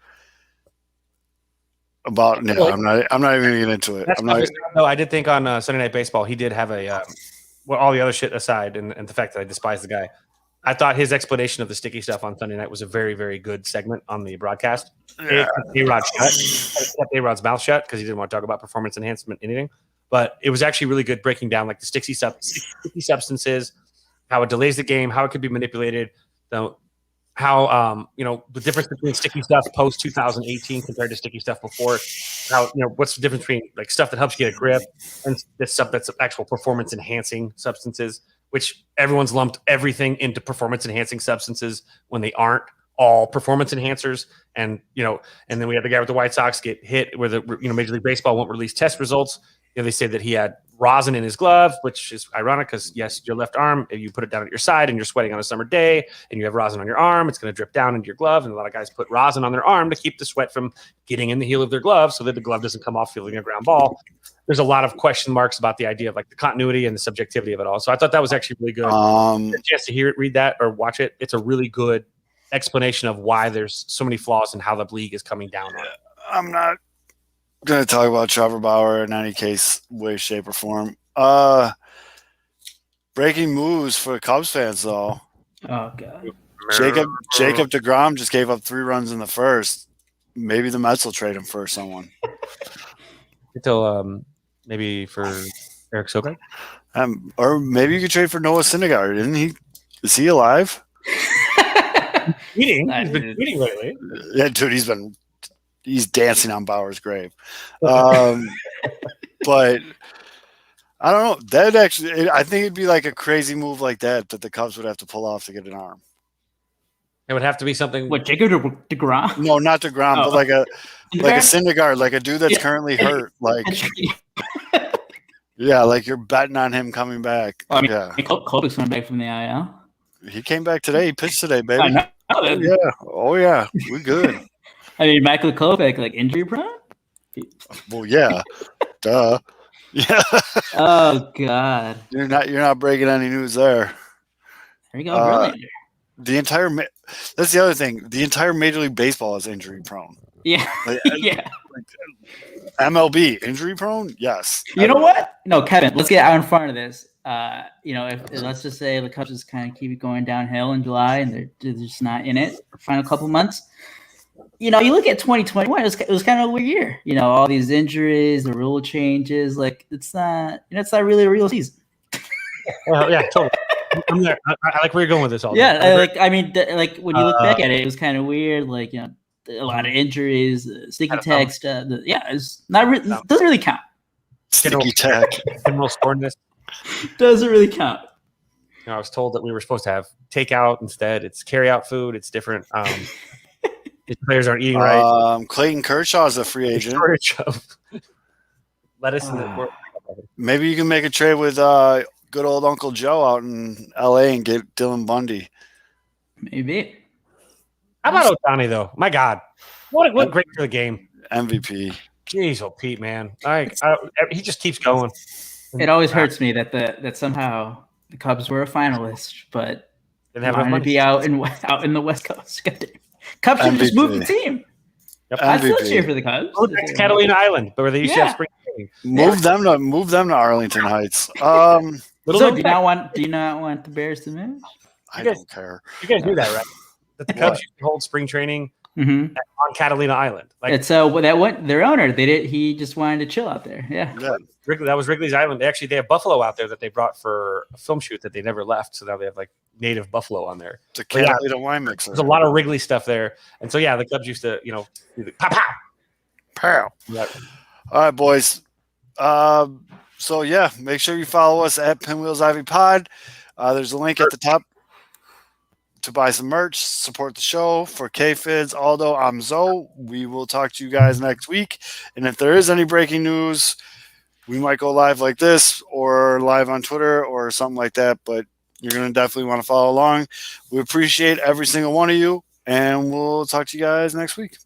about. No, I'm not even going to get into it. No, I did think on Sunday Night Baseball he did have a. All the other shit aside, and the fact that I despise the guy, I thought his explanation of the sticky stuff on Sunday night was a very, very good segment on the broadcast. Yeah. Kept A-Rod's mouth shut because he didn't want to talk about performance enhancement anything. But it was actually really good breaking down like the sticky substances, how it delays the game, how it could be manipulated, how the difference between sticky stuff post 2018 compared to sticky stuff before, how what's the difference between like stuff that helps you get a grip and this stuff that's actual performance enhancing substances, which everyone's lumped everything into performance enhancing substances when they aren't all performance enhancers. And then we had the guy with the White Sox get hit where the Major League Baseball won't release test results. They say that he had rosin in his glove, which is ironic because, yes, your left arm, if you put it down at your side and you're sweating on a summer day and you have rosin on your arm, it's going to drip down into your glove. And a lot of guys put rosin on their arm to keep the sweat from getting in the heel of their glove so that the glove doesn't come off feeling a ground ball. There's a lot of question marks about the idea of like the continuity and the subjectivity of it all. So I thought that was actually really good. A chance to hear it, read that, or watch it. It's a really good explanation of why there's so many flaws and how the league is coming down on it. I'm not going to talk about Trevor Bauer in any case, way, shape, or form. Breaking moves for Cubs fans, though. Oh, God. Jacob deGrom just gave up 3 runs in the first. Maybe the Mets will trade him for someone. Until maybe for Eric Sogard. Or maybe you could trade for Noah Syndergaard. Isn't he? Is he alive? He's been tweeting lately. Yeah, dude, he's dancing on Bauer's grave. But I don't know. That actually, I think it'd be like a crazy move like that the Cubs would have to pull off to get an arm. It would have to be something. What, Jacob DeGrom? No, not DeGrom, but like a Syndergaard, like a dude that's currently hurt. Like, yeah, like you're betting on him coming back. Well, I mean, yeah, Kopech's coming back from the IL. He came back today. He pitched today, baby. I know. Oh yeah, we're good. I mean, Michael Kopech, like injury prone. Well, yeah, duh. Yeah. Oh God. You're not breaking any news there. There you go, Verlander. The entire that's the other thing. The entire Major League Baseball is injury prone. Yeah. Like, Yeah. MLB injury prone? Yes. You know what? No, Kevin, let's get out in front of this. If let's just say the Cubs just kind of keep it going downhill in July and they're just not in it for the final couple months. You look at 2021, it was kind of a weird year. All these injuries, the rule changes, like it's not really a real season. Well, yeah, totally. I'm there. I like where you're going with this all. Yeah, when you look back at it, it was kind of weird. Like, a lot of injuries, sticky tag stuff. It's not doesn't really count. Sticky tag. General scoreness doesn't really count. I was told that we were supposed to have takeout instead. It's carry out food. It's different. These players aren't eating right. Clayton Kershaw is a free agent. Lettuce in the Maybe you can make a trade with good old Uncle Joe out in LA and get Dylan Bundy. Maybe. How about Ohtani though? My God, what great for the game. MVP. Jeez, Pete, man, he just keeps going. It always hurts me that somehow the Cubs were a finalist, but didn't have wanted to be out in the West Coast. Cubs should just move the team. Yep. I still cheer for the Cubs. Oh, that's Catalina Island, where they used to have spring training. Move them to Arlington Heights. So do you not want the Bears to move? I don't care. You guys knew that, right? That the Cubs used to hold spring training on Catalina Island. Like, it's their owner. He just wanted to chill out there. Yeah. That was Wrigley's Island. They have buffalo out there that they brought for a film shoot that they never left. So now they have like native buffalo on there. It's a Catalina wine mixer. There's a lot of Wrigley stuff there, and so the Cubs used to do the pow pow pow. Yeah. All right, boys. So make sure you follow us at Pinwheels Ivy Pod. There's a link at the top to buy some merch, support the show. For K-Fids, Aldo, I'm Zoe. We will talk to you guys next week. And if there is any breaking news, we might go live like this or live on Twitter or something like that. But you're going to definitely want to follow along. We appreciate every single one of you, and we'll talk to you guys next week.